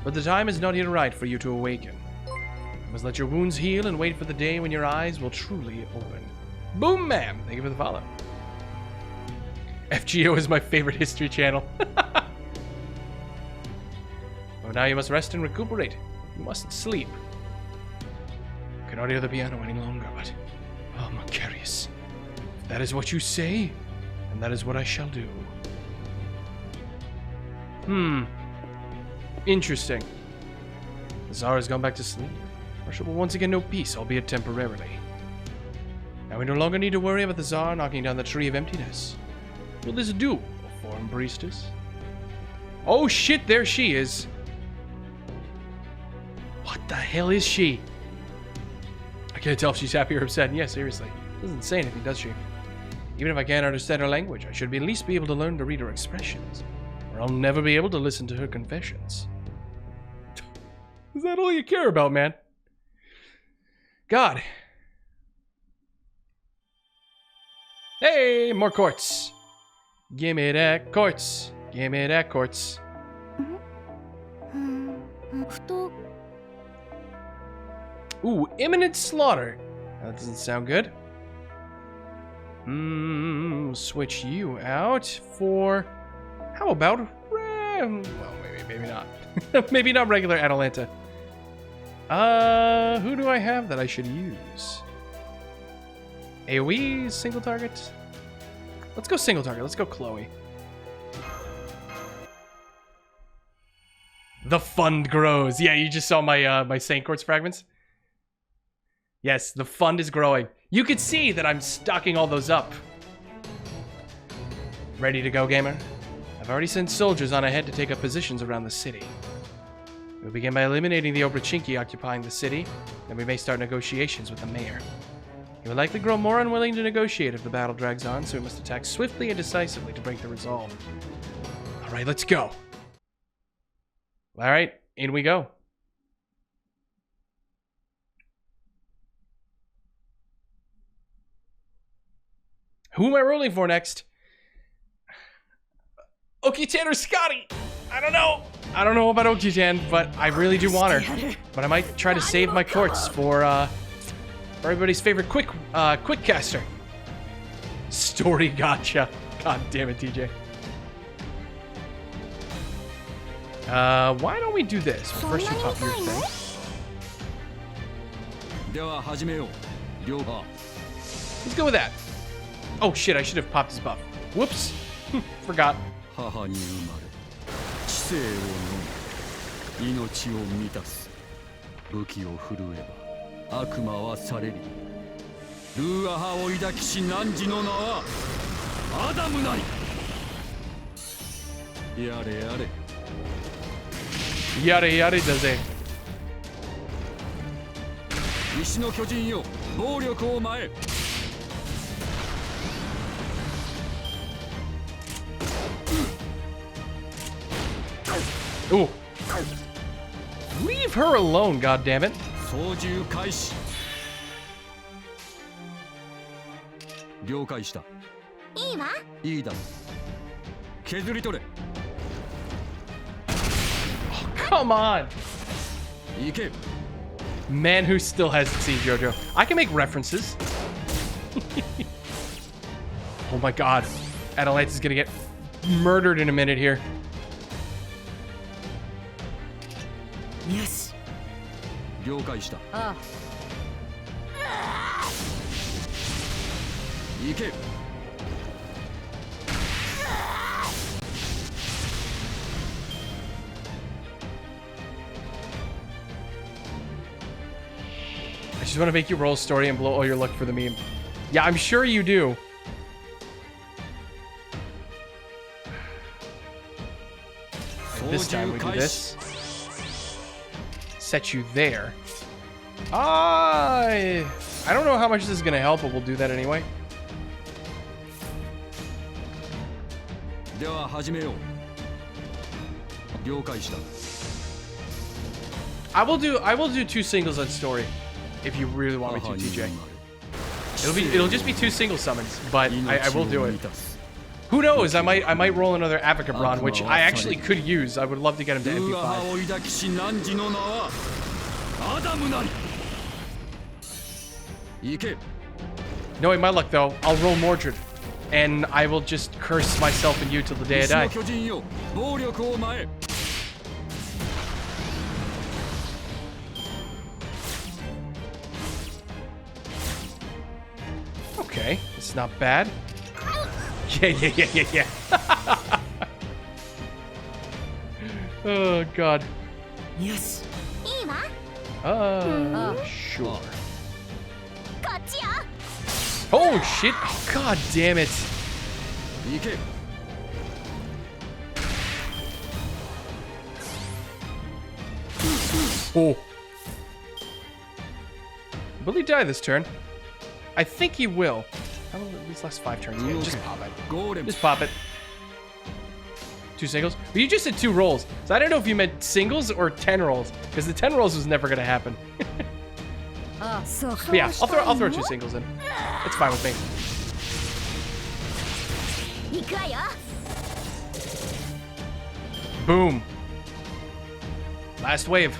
But the time is not yet right for you to awaken. You must let your wounds heal and wait for the day when your eyes will truly open. Boom, ma'am! Thank you for the follow. FGO is my favorite history channel. Well, now you must rest and recuperate. You must sleep. I cannot hear the piano any longer, but... Oh, Macarius. If that is what you say, then that is what I shall do. Interesting. The Tsar has gone back to sleep. Russia will once again know peace, albeit temporarily. Now we no longer need to worry about the Tsar knocking down the Tree of Emptiness. Will this do, a foreign priestess? Oh shit, there she is. What the hell is she? I can't tell if she's happy or upset. Yeah, seriously. Doesn't say anything, does she? Even if I can't understand her language, I should at least be able to learn to read her expressions. Or I'll never be able to listen to her confessions. Is that all you care about, man? God. Hey, more quartz. Give me that quartz. Give me that quartz. Ooh, imminent slaughter. That doesn't sound good. Switch you out for... How about... well, maybe not. Maybe not regular Atalanta. Who do I have that I should use? AoE, single target? Let's go single target. Let's go Chloe. The fund grows. Yeah, you just saw my my Saint Quartz fragments. Yes, the fund is growing. You could see that I'm stocking all those up. Ready to go, gamer? I've already sent soldiers on ahead to take up positions around the city. We'll begin by eliminating the Obrachinki occupying the city, and we may start negotiations with the mayor. He will likely grow more unwilling to negotiate if the battle drags on, so we must attack swiftly and decisively to break the resolve. Alright, let's go. Alright, in we go. Who am I rolling for next? Oki-chan or Scotty? I don't know. I don't know about Oki-chan, but I really do want her. But I might try to save my quartz for everybody's favorite quick caster. Story gotcha. God damn it, TJ. Why don't we do this? First you pop your thing. Let's go with that. Oh shit, I should have popped his buff. Whoops. Forgot. Yare yare だぜ。西の巨人よ、暴力を前。Ooh. Leave her alone, goddammit. 操縦開始。了解した。いいわ。いいだ。削り取れ。Come on! Man who still hasn't seen JoJo. I can make references. Oh my god. Atalanta's gonna get murdered in a minute here. Yes. I just want to make you roll a story and blow all your luck for the meme. Yeah, I'm sure you do. And this time we do this. Set you there. I don't know how much this is going to help, but we'll do that anyway. I will do 2 singles on story. If you really want me to, TJ. It'll just be 2 single summons, but I will do it. Who knows? I might roll another Avacabron, which I actually could use. I would love to get him to MP5. Knowing my luck though, I'll roll Mordred, and I will just curse myself and you till the day I die. Okay, it's not bad. Yeah. Oh god. Yes. Sure. Oh shit! Oh god damn it! Oh. Will he die this turn? I think he will. How will these last 5 turns? Yeah, just pop it. Just pop it. 2 singles? But you just said 2 rolls. So I don't know if you meant singles or 10 rolls. Because the 10 rolls was never going to happen. But yeah, I'll throw 2 singles in. It's fine with me. Boom. Last wave.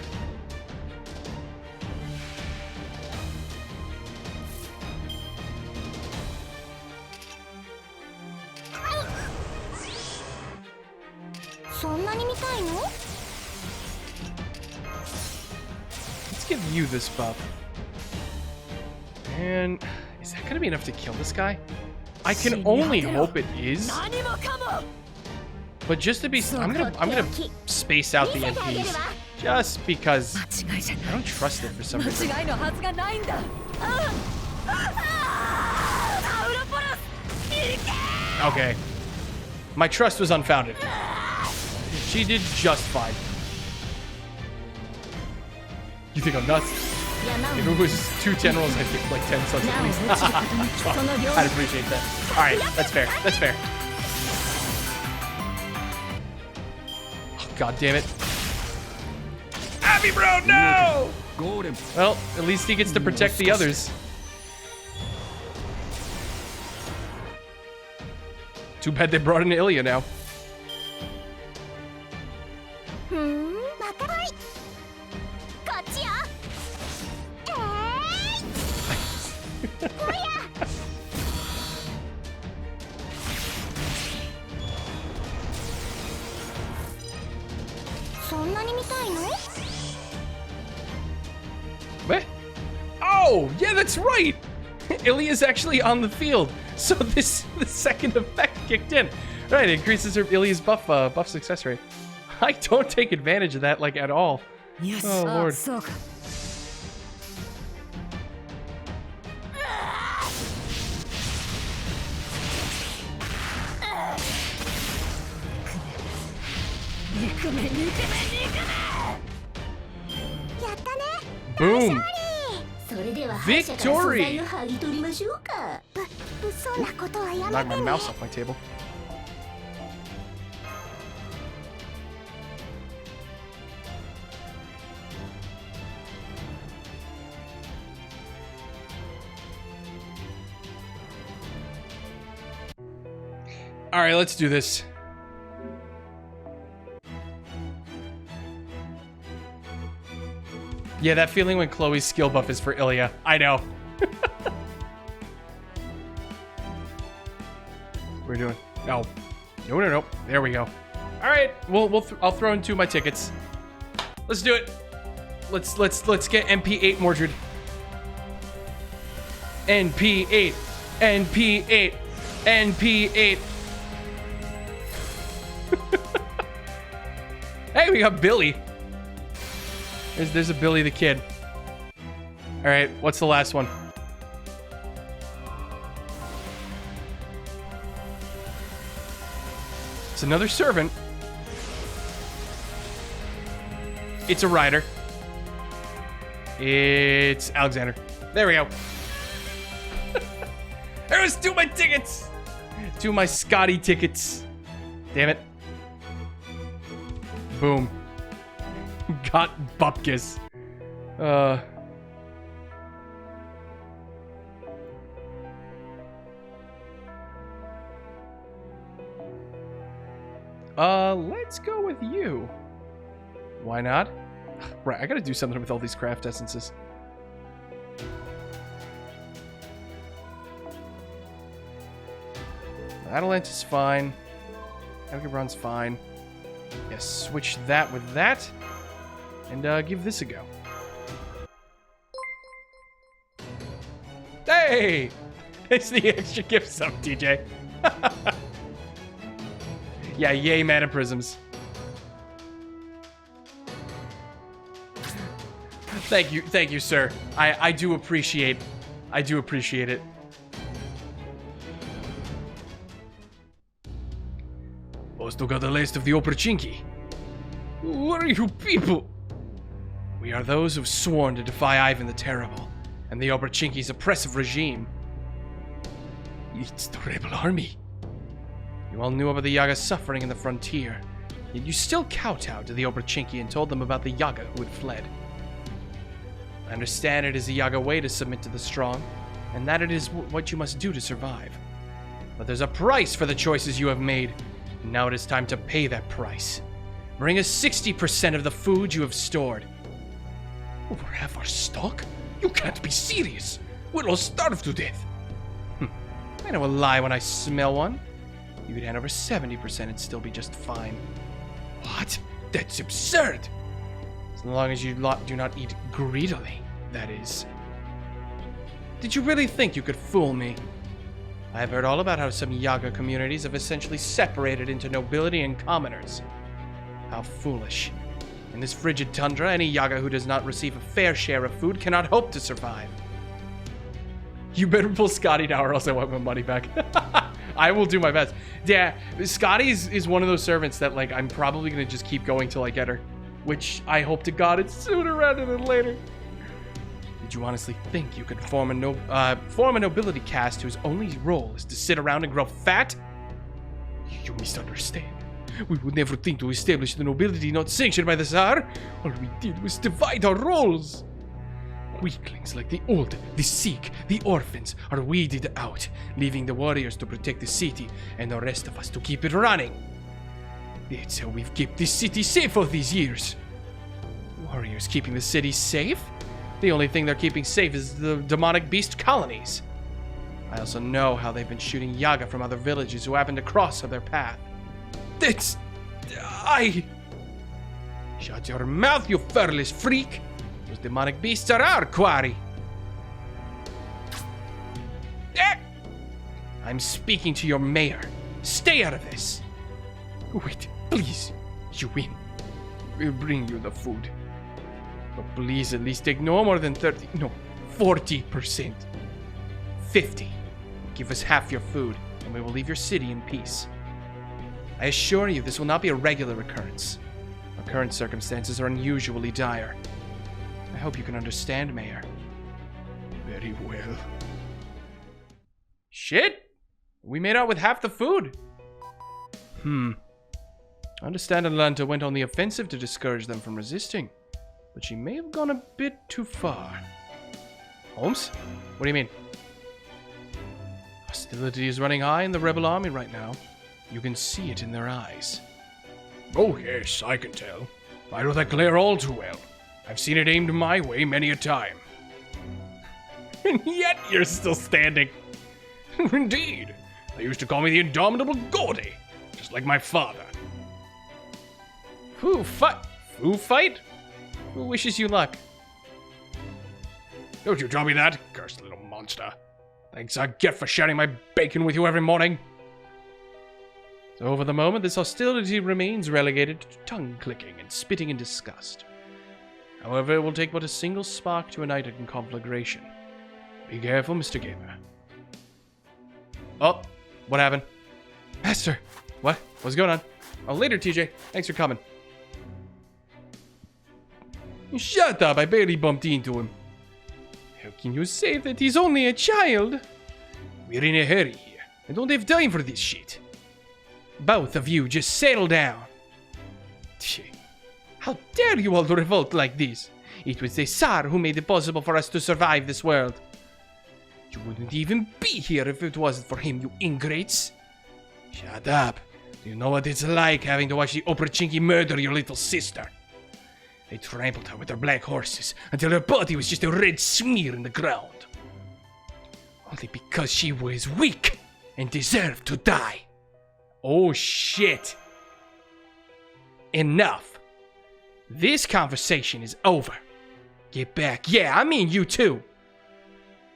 Let's give you this buff. And is that gonna be enough to kill this guy? I can only hope it is. But just to be, I'm gonna space out the NPs just because I don't trust it for some reason. Okay, my trust was unfounded. She did just fine. You think I'm nuts? If it was 2 generals, I'd get like 10 subs at least. I'd appreciate that. Alright, that's fair. That's fair. Oh, God damn it. Abby, bro, no! Well, at least he gets to protect the others. Too bad they brought in Ilya now. What? Oh, yeah, that's right. Ilya's actually on the field, so the second effect kicked in. Right, it increases her Ilya's buff success rate. I don't take advantage of that like at all. Yes. Oh Lord. Boom! Victory! Knock my mouse off my table. Alright, let's do this. Yeah, that feeling when Chloe's skill buff is for Ilya. I know. We're doing. No. No. There we go. All right. I'll throw in 2 of my tickets. Let's do it. Let's get MP8 Mordred. NP8. NP8. NP8. Hey, we got Billy. There's a Billy the Kid. All right, what's the last one? It's another servant. It's a rider. It's Alexander. There we go. There was 2 of my tickets. 2 of my Scotty tickets. Damn it. Boom. Got Bupkis. Let's go with you. Why not? Right, I gotta do something with all these craft essences. Atalanta is fine. Algebron's fine. Yes, switch that with that. And give this a go. Hey! It's the extra gift sub, TJ. Yeah, yay, mana prisms. Thank you, sir. I do appreciate it. Also got the list of the Oprachinki. Who are you people? We are those who've sworn to defy Ivan the Terrible and the Oprachinki's oppressive regime. It's the rebel army. You all knew about the Yaga suffering in the frontier, yet you still kowtowed to the Oprachinki and told them about the Yaga who had fled. I understand it is the Yaga way to submit to the strong, and that it is what you must do to survive. But there's a price for the choices you have made, and now it is time to pay that price. Bring us 60% of the food you have stored. Over half our stock? You can't be serious. We'll all starve to death. I know a lie when I smell one. You could hand over 70% and still be just fine. What? That's absurd. As long as you do not eat greedily, that is. Did you really think you could fool me? I've heard all about how some Yaga communities have essentially separated into nobility and commoners. How foolish. In this frigid tundra, any Yaga who does not receive a fair share of food cannot hope to survive. You better pull Scotty now or else I want my money back. I will do my best. Yeah, Scotty is one of those servants that, like, I'm probably going to just keep going till I get her. Which I hope to God it's sooner rather than later. Did you honestly think you could form a nobility caste whose only role is to sit around and grow fat? You misunderstand. We would never think to establish the nobility not sanctioned by the Tsar. All we did was divide our roles. Weaklings like the old, the sick, the orphans are weeded out, leaving the warriors to protect the city and the rest of us to keep it running. That's how we've kept this city safe all these years. Warriors keeping the city safe? The only thing they're keeping safe is the demonic beast colonies. I also know how they've been shooting Yaga from other villages who happen to cross their path. That's... Shut your mouth, you furless freak! Those demonic beasts are our quarry. I'm speaking to your mayor. Stay out of this. Wait, please. You win. We'll bring you the food. But please at least take no more than 40%. 50. Give us half your food, and we will leave your city in peace. I assure you this will not be a regular occurrence. Our current circumstances are unusually dire. I hope you can understand, Mayor. Very well. Shit! We made out with half the food. I understand Atlanta went on the offensive to discourage them from resisting, but she may have gone a bit too far. Holmes? What do you mean? Hostility is running high in the rebel army right now. You can see it in their eyes. Oh yes, I can tell. I know that glare all too well. I've seen it aimed my way many a time. And yet you're still standing. Indeed. They used to call me the indomitable Gordy, just like my father. Who fight? Who wishes you luck? Don't you tell me that, cursed little monster. Thanks I get for sharing my bacon with you every morning. So for the moment, this hostility remains relegated to tongue-clicking and spitting in disgust. However, it will take but a single spark to ignite a conflagration. Be careful, Mr. Gamer. Oh, what happened? Master! What? What's going on? Oh, later, TJ. Thanks for coming. Shut up, I barely bumped into him. How can you say that he's only a child? We're in a hurry here. I don't have time for this shit. Both of you, just settle down. How dare you all revolt like this? It was the Tsar who made it possible for us to survive this world. You wouldn't even be here if it wasn't for him, you ingrates. Shut up. Do you know what it's like having to watch the Oprachinki murder your little sister? They trampled her with their black horses until her body was just a red smear in the ground. Only because she was weak and deserved to die. Oh shit. Enough. This conversation is over. Get back. Yeah, I mean you too.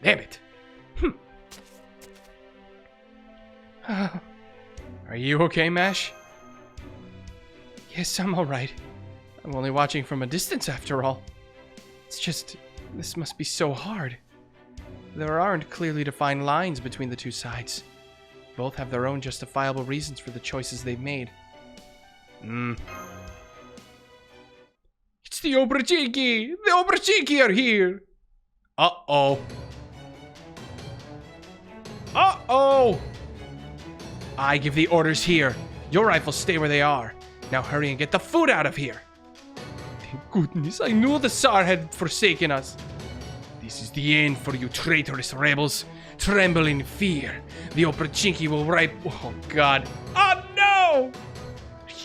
Damn it. Are you okay, Mash? Yes, I'm alright. I'm only watching from a distance after all. It's just, this must be so hard. There aren't clearly defined lines between the two sides. Both have their own justifiable reasons for the choices they've made. It's the Obrachiki! The Obrachiki are here! Uh-oh. Uh-oh! I give the orders here. Your rifles stay where they are. Now hurry and get the food out of here. Thank goodness, I knew the Tsar had forsaken us. This is the end for you traitorous rebels. Tremble in fear. The Oprachinki will ripe... Oh, God. Oh, no!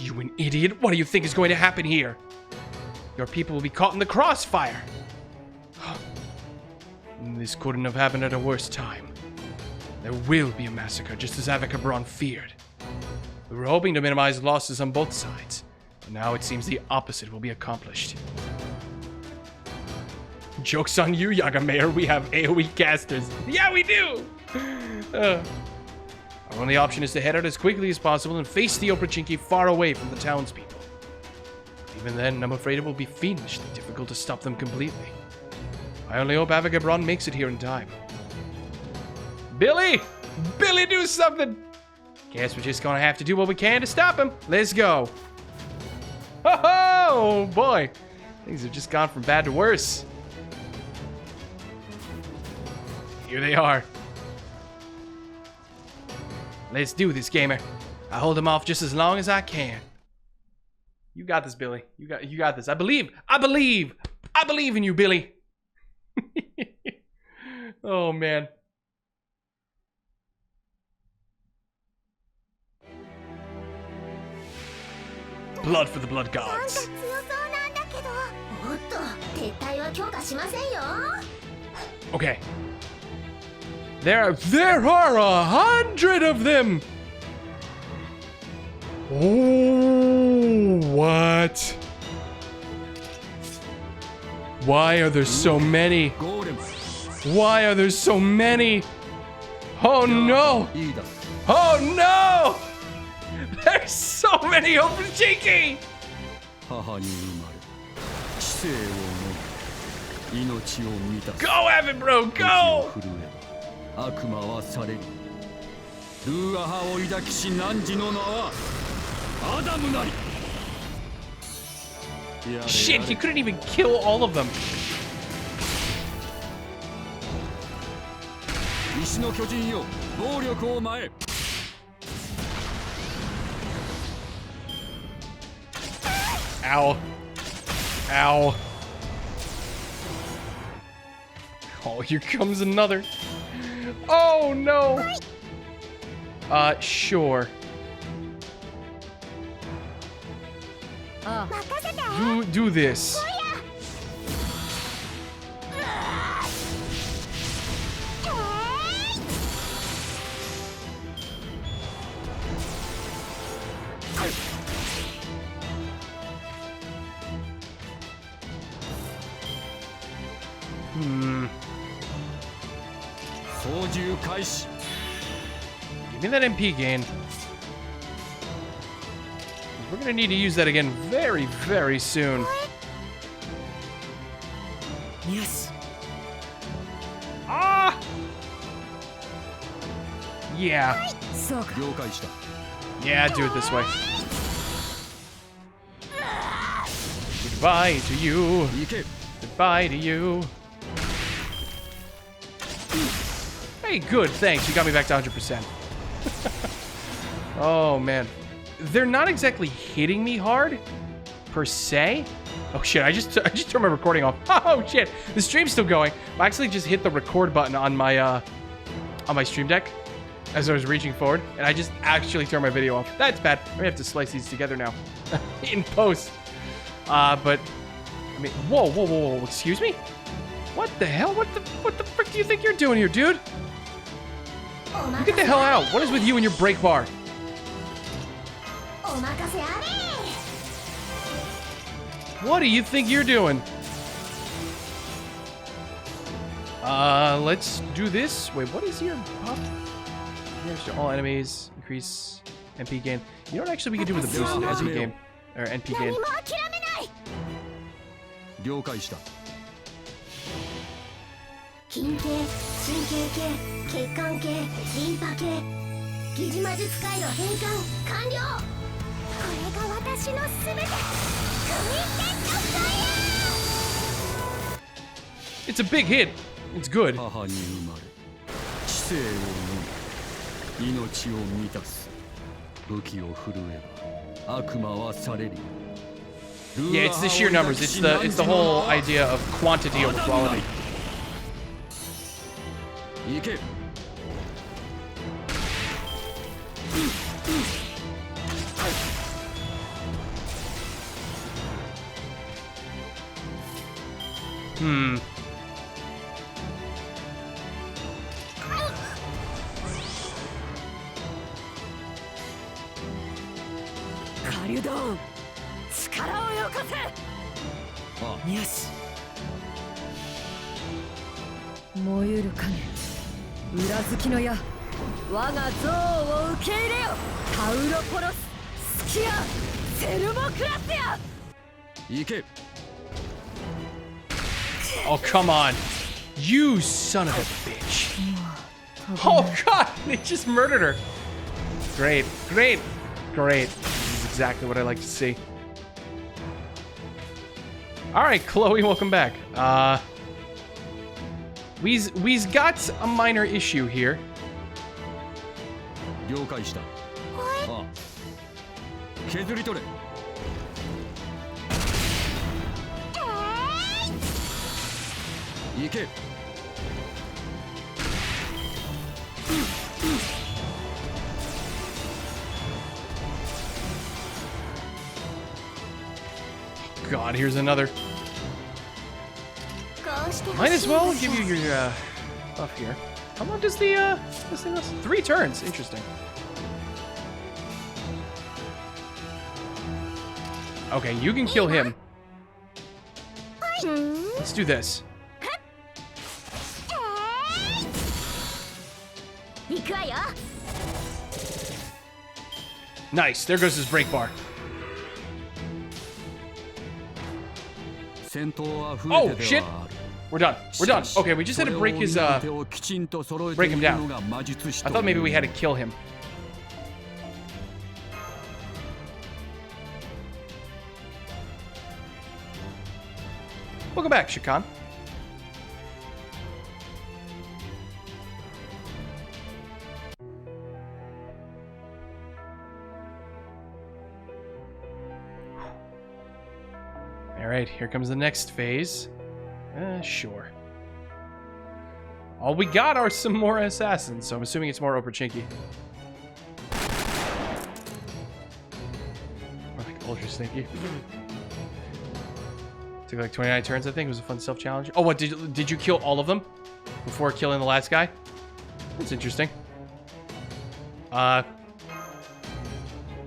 You an idiot? What do you think is going to happen here? Your people will be caught in the crossfire. This couldn't have happened at a worse time. There will be a massacre, just as Avacabron feared. We were hoping to minimize losses on both sides, but now it seems the opposite will be accomplished. Joke's on you, Yaga Mayor. We have AoE casters. Yeah, we do! Our only option is to head out as quickly as possible and face the Opachinki far away from the townspeople. Even then, I'm afraid it will be fiendishly difficult to stop them completely. I only hope Avacabron makes it here in time. Billy! Billy, do something! Guess we're just gonna have to do what we can to stop him. Let's go. Oh boy. Things have just gone from bad to worse. Here they are. Let's do this, gamer. I hold him off just as long as I can. You got this, Billy. You got this. I believe in you, Billy. Oh man. Blood for the blood gods. Okay. There are 100 of them. Oh, what? Why are there so many? Why are there so many? Oh no! Oh no! There's so many Opachinki! Go, Evan, bro, go! Shit, you couldn't even kill all of them. Ow. Ow. Oh, here comes another. Oh, no. Sure. Do this. Give me that MP gain. We're gonna need to use that again very, very soon. Yes. Ah! Yeah. Yeah, do it this way. Goodbye to you. Goodbye to you. Hey, good, thanks. You got me back to 100%. Oh, man. They're not exactly hitting me hard, per se. Oh, shit, I just turned my recording off. Oh, shit. The stream's still going. I actually just hit the record button on my stream deck as I was reaching forward, and I just actually turned my video off. That's bad. I'm gonna have to slice these together now in post. But, I mean, whoa, excuse me? What the hell? What the frick do you think you're doing here, dude? Get the hell out. What is with you and your break bar? What do you think you're doing? Let's do this. Wait, what is your pop? Damage to all enemies. Increase MP gain. You know what actually we could do with a boost in MP gain? Or NP gain. It's a big hit. It's good. Yeah, it's the sheer numbers. It's the whole idea of quantity over quality. Hmm. Oh, come on. You son of a bitch. Oh, God. They just murdered her. Great. Great. Great. This is exactly what I like to see. All right, Chloe, welcome back. We's got a minor issue here. God, here's another. Might as well give you your buff here. How long does the this thing last? 3 turns. Interesting. Okay, you can kill him. Let's do this. Nice. There goes his break bar. Oh, shit. We're done. We're done. Okay, we just had to break his, break him down. I thought maybe we had to kill him. Welcome back, Shakan. Alright, here comes the next phase. Sure. All we got are some more assassins, so I'm assuming it's more Oprechinki. Or like ultra sneaky. Took like 29 turns, I think. It was a fun self-challenge. Oh, what? Did you kill all of them before killing the last guy? That's interesting. Yeah,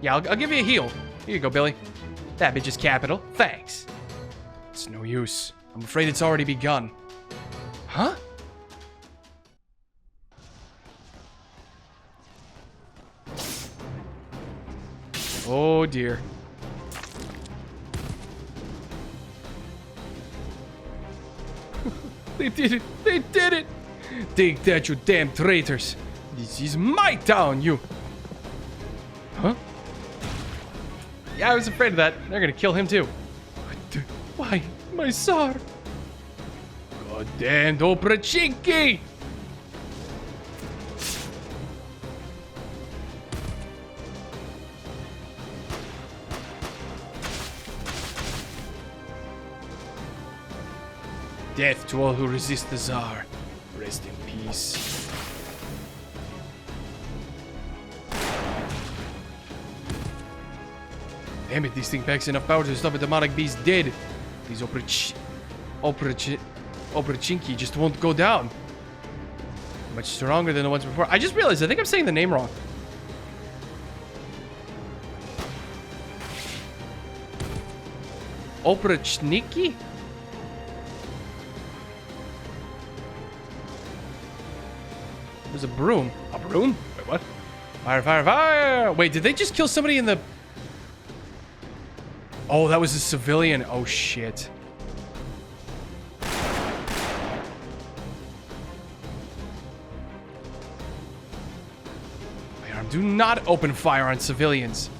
I'll give you a heal. Here you go, Billy. That bitch is capital. Thanks. It's no use. I'm afraid it's already begun. Huh? Oh, dear. They did it! They did it! Take that, you damn traitors! This is my town, you! Huh? Yeah, I was afraid of that. They're gonna kill him too. Why? My Tsar! Goddamn Oprechinki! Death to all who resist the Tsar. Rest in peace. Damn it, this thing packs enough power to stop a demonic beast dead. These Oprechinki just won't go down. Much stronger than the ones before. I just realized, I think I'm saying the name wrong. Oprechniki? There's a broom. A broom? Wait, what? Fire, fire, fire! Wait, did they just kill somebody in the... Oh, that was a civilian. Oh, shit. Do not open fire on civilians.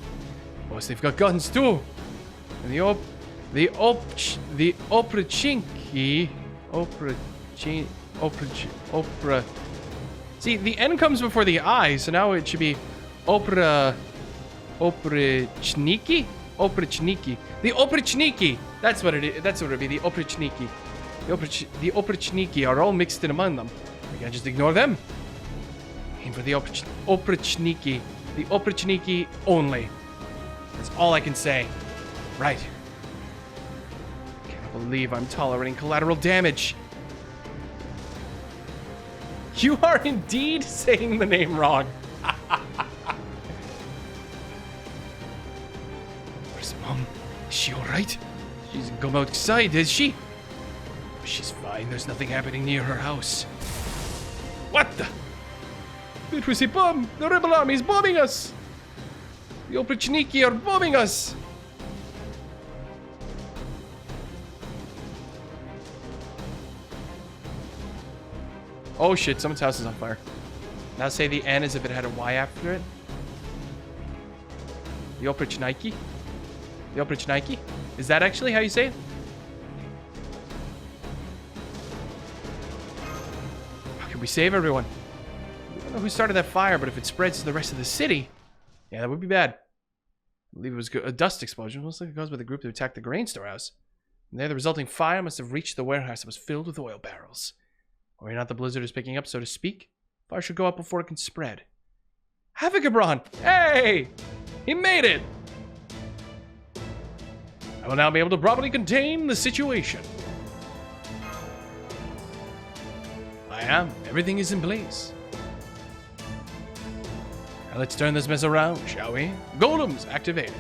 Plus, they've got guns too. And the Oprechinki... See, the N comes before the I, so now it should be Oprechniki? Oprechniki. The Oprechniki! That's what it is. That's what it would be, the Oprechniki. The Oprechniki are all mixed in among them. We can't just ignore them. Aim for the Oprechniki. The Oprechniki only. That's all I can say. Right. believe I'm tolerating collateral damage. You are indeed saying the name wrong. Where's Mom? Is she alright? She doesn't come outside, is she? She's fine. There's nothing happening near her house. What the? It was a bomb! The rebel army is bombing us! The Oprichniki are bombing us! Oh shit, someone's house is on fire. Now say the N as if it had a Y after it. The Oprichniki? The Oprichniki? Is that actually how you say it? How can we save everyone? We don't know who started that fire, but if it spreads to the rest of the city, yeah, that would be bad. I believe it was a dust explosion, most likely caused by the group that attacked the grain storehouse. From there, the resulting fire must have reached the warehouse that was filled with oil barrels. Worry not, the blizzard is picking up, so to speak. Fire should go up before it can spread. Havagabron! Hey! He made it! I will now be able to properly contain the situation. I am. Everything is in place. Now let's turn this mess around, shall we? Golems activated.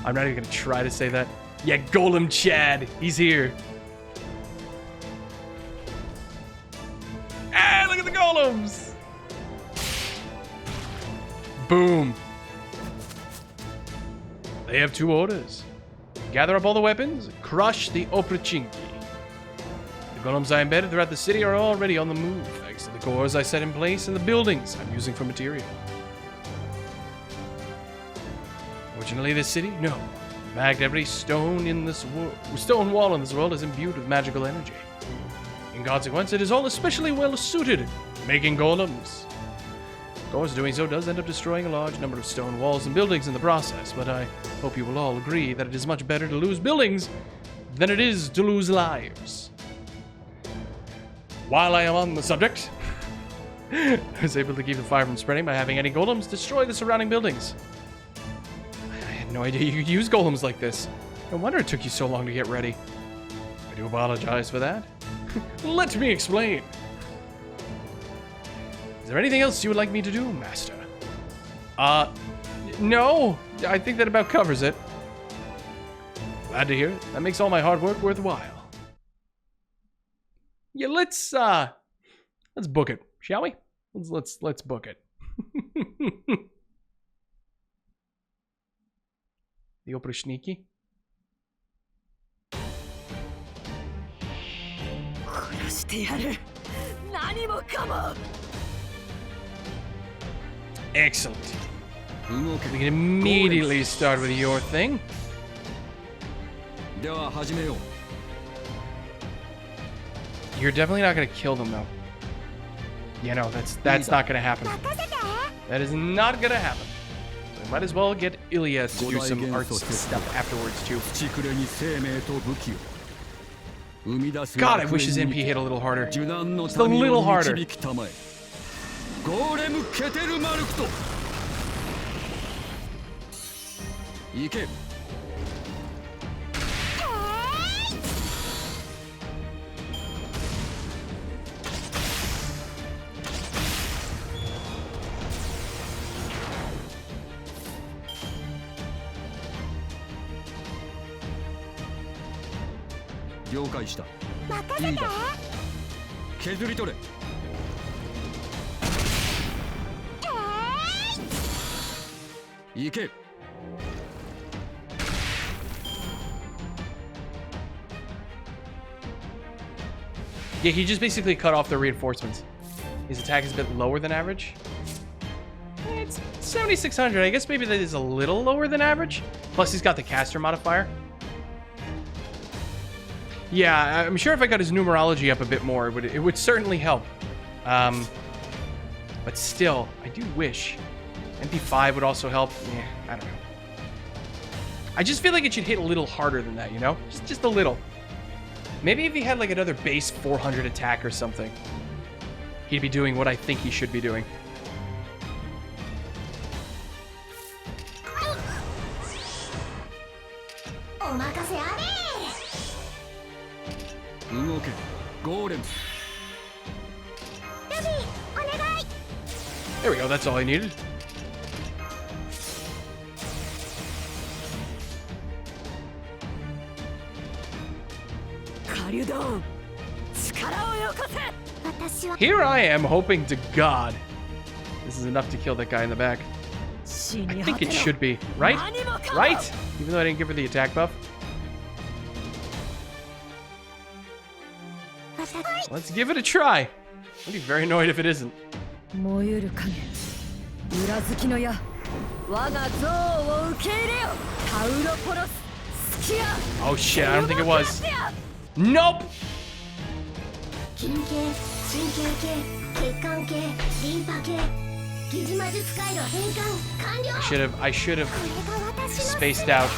I'm not even going to try to say that. Yeah, Golem Chad. He's here. Ah, look at the golems! Boom. They have two orders. Gather up all the weapons, crush the Oprichniki. The golems I embedded throughout the city are already on the move, thanks to the cores I set in place and the buildings I'm using for material. Fortunately, this city, no. In fact, every stone in this stone wall in this world is imbued with magical energy. In consequence, it is all especially well suited to making golems. Of course, doing so does end up destroying a large number of stone walls and buildings in the process, but I hope you will all agree that it is much better to lose buildings than it is to lose lives. While I am on the subject, I was able to keep the fire from spreading by having any golems destroy the surrounding buildings. I had no idea you could use golems like this. No wonder it took you so long to get ready. I do apologize for that. Let me explain. Is there anything else you would like me to do, Master? No. I think that about covers it. Glad to hear it. That makes all my hard work worthwhile. Yeah, let's book it, shall we? Let's book it. The Oprichniki. Excellent. We can immediately start with your thing. You're definitely not going to kill them, though. Yeah, no, that's not going to happen. That is not going to happen. So we might as well get Ilya to do some arts stuff afterwards, too. God, I wish his MP hit a little harder. Just a little harder. Yeah, he just basically cut off the reinforcements. His attack is a bit lower than average. It's 7,600. I guess maybe that is a little lower than average. Plus, he's got the caster modifier. Yeah, I'm sure if I got his numerology up a bit more, it would certainly help. But still, I do wish MP5 would also help. Yeah, I don't know. I just feel like it should hit a little harder than that, you know? Just a little. Maybe if he had like another base 400 attack or something, he'd be doing what I think he should be doing. There we go, that's all I needed. Here I am hoping to God this is enough to kill that guy in the back. I think it should be, right? Right? Even though I didn't give her the attack buff. Let's give it a try. I'd be very annoyed if it isn't. Oh shit, I don't think it was. Nope! I should have spaced out.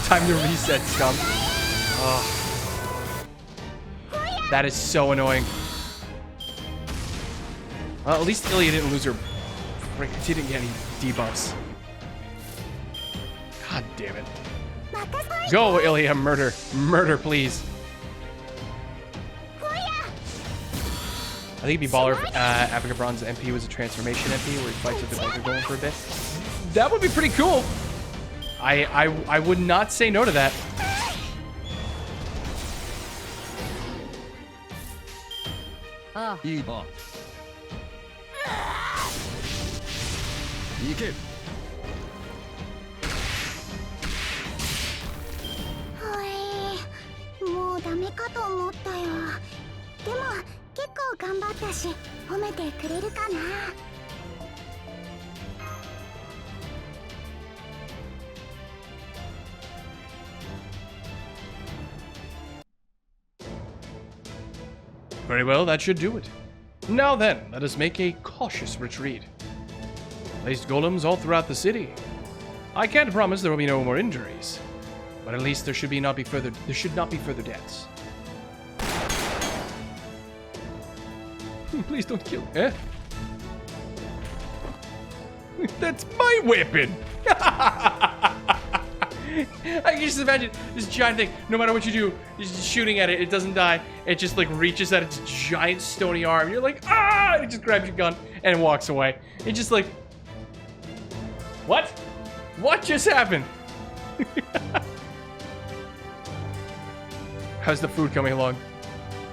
Time to reset, scum. Oh. That is so annoying. Well, at least Ilya didn't lose her. She didn't get any debuffs. God damn it. Go, Ilya, murder. Murder, please. I think it'd be baller if Africa Bronze MP was a transformation MP where he fights with the Mega Golem for a bit. That would be pretty cool. I would not say no to that. Very well, that should do it. Now then, let us make a cautious retreat. Placed golems all throughout the city. I can't promise there will be no more injuries, but at least there should not be further deaths. Please don't kill me. Eh? That's my weapon! I can just imagine this giant thing, no matter what you do, just shooting at it, it doesn't die. It just like reaches at its giant stony arm. You're like, ah! And it just grabs your gun and walks away. It just like, what? What just happened? How's the food coming along?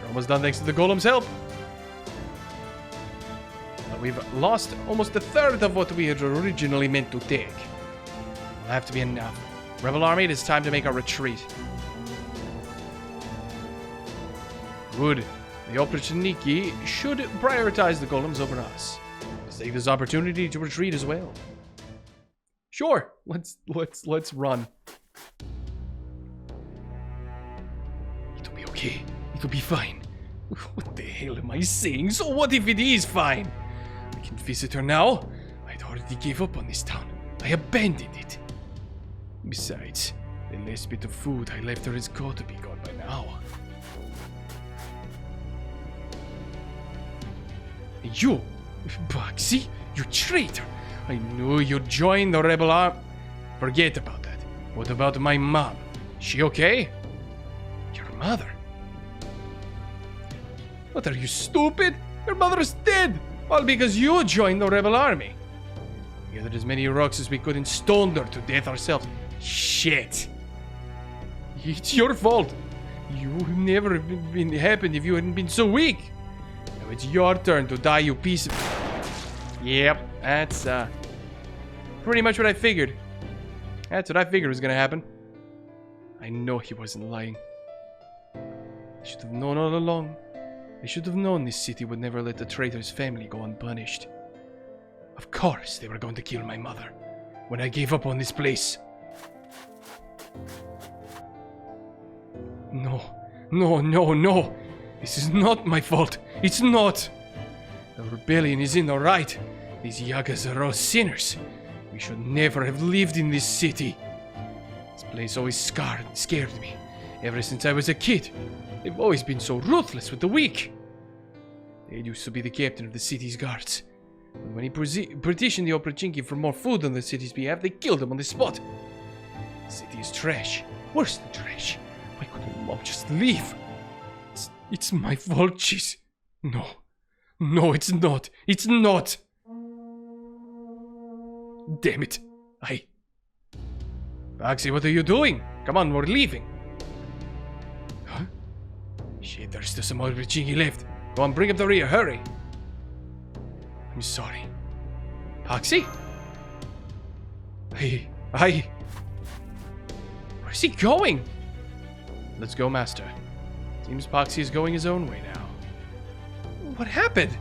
We're almost done thanks to the golem's help. But we've lost almost a third of what we had originally meant to take. Will have to be enough. Rebel army, it is time to make our retreat. Good. The Oprichniki should prioritize the golems over us. Let's take this opportunity to retreat as well. Sure, let's run. It'll be okay. It'll be fine. What the hell am I saying? So what if it is fine? I can visit her now. I'd already gave up on this town. I abandoned it. Besides, the last bit of food I left her has got to be gone by now. You, Bugsy, you traitor! I knew you'd join the rebel army. Forget about that. What about my mom? She okay? Your mother? What, are you stupid? Your mother's dead! All because you joined the rebel army. We gathered as many rocks as we could and stoned her to death ourselves. Shit. It's your fault. You would never have been happened if you hadn't been so weak. Now it's your turn to die, you piece of... Yep, that's pretty much what I figured. That's what I figured was gonna happen. I know he wasn't lying. I should have known all along. I should have known this city would never let the traitor's family go unpunished. Of course they were going to kill my mother when I gave up on this place. No. This is not my fault. It's not. The rebellion is in the right. These Yagas are all sinners. We should never have lived in this city. This place always scared me. Ever since I was a kid. They've always been so ruthless with the weak. Dad used to be the captain of the city's guards. But when he petitioned the Oprichniki for more food on the city's behalf, they killed him on the spot. city is trash. Worse than trash. Why couldn't Mom just leave? It's my fault, she's... No. No, it's not. It's not. Damn it. Foxy, what are you doing? Come on, we're leaving. Huh? Shit, there's still some more Richingi left. Go on, bring up the rear, hurry. I'm sorry. Foxy? Where's he going? Let's go, Master. Seems Poxy is going his own way now. What happened?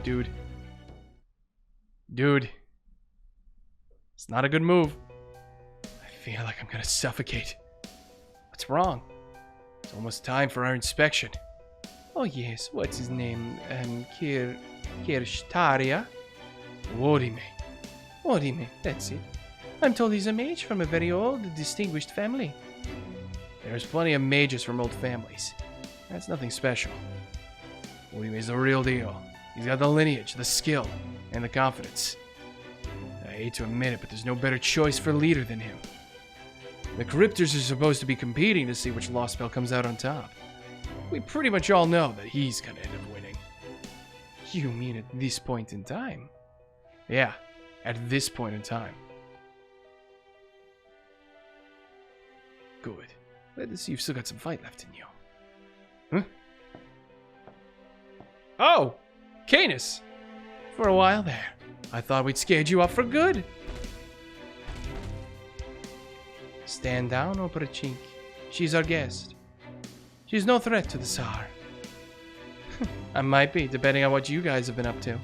Dude. It's not a good move. I feel like I'm gonna suffocate. What's wrong? It's almost time for our inspection. Oh yes, what's his name? Kirshtaria? Orime, that's it. I'm told he's a mage from a very old, distinguished family. There's plenty of mages from old families. That's nothing special. Orime's the real deal. He's got the lineage, the skill, and the confidence. I hate to admit it, but there's no better choice for leader than him. The Cryptors are supposed to be competing to see which Lostbelt comes out on top. We pretty much all know that he's gonna end up winning. You mean at this point in time? Yeah, at this point in time. Good. Glad to see you've still got some fight left in you. Huh? Oh! Canis! For a while there. I thought we'd scared you off for good. Stand down, Oprachink. She's our guest. She's no threat to the Tsar. I might be, depending on what you guys have been up to.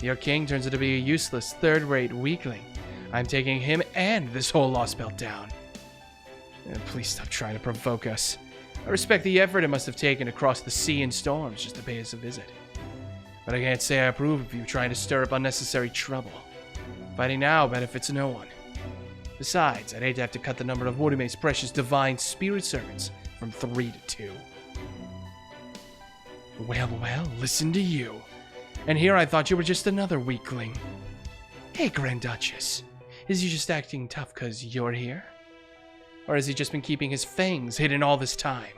Your king turns out to be a useless, third-rate weakling. I'm taking him and this whole Lostbelt down. Please stop trying to provoke us. I respect the effort it must have taken to cross the sea in storms just to pay us a visit. But I can't say I approve of you trying to stir up unnecessary trouble. Fighting now benefits no one. Besides, I'd hate to have to cut the number of Wurime's precious divine spirit servants from 3 to 2. Well, listen to you. And here I thought you were just another weakling. Hey, Grand Duchess. Is he just acting tough because you're here? Or has he just been keeping his fangs hidden all this time?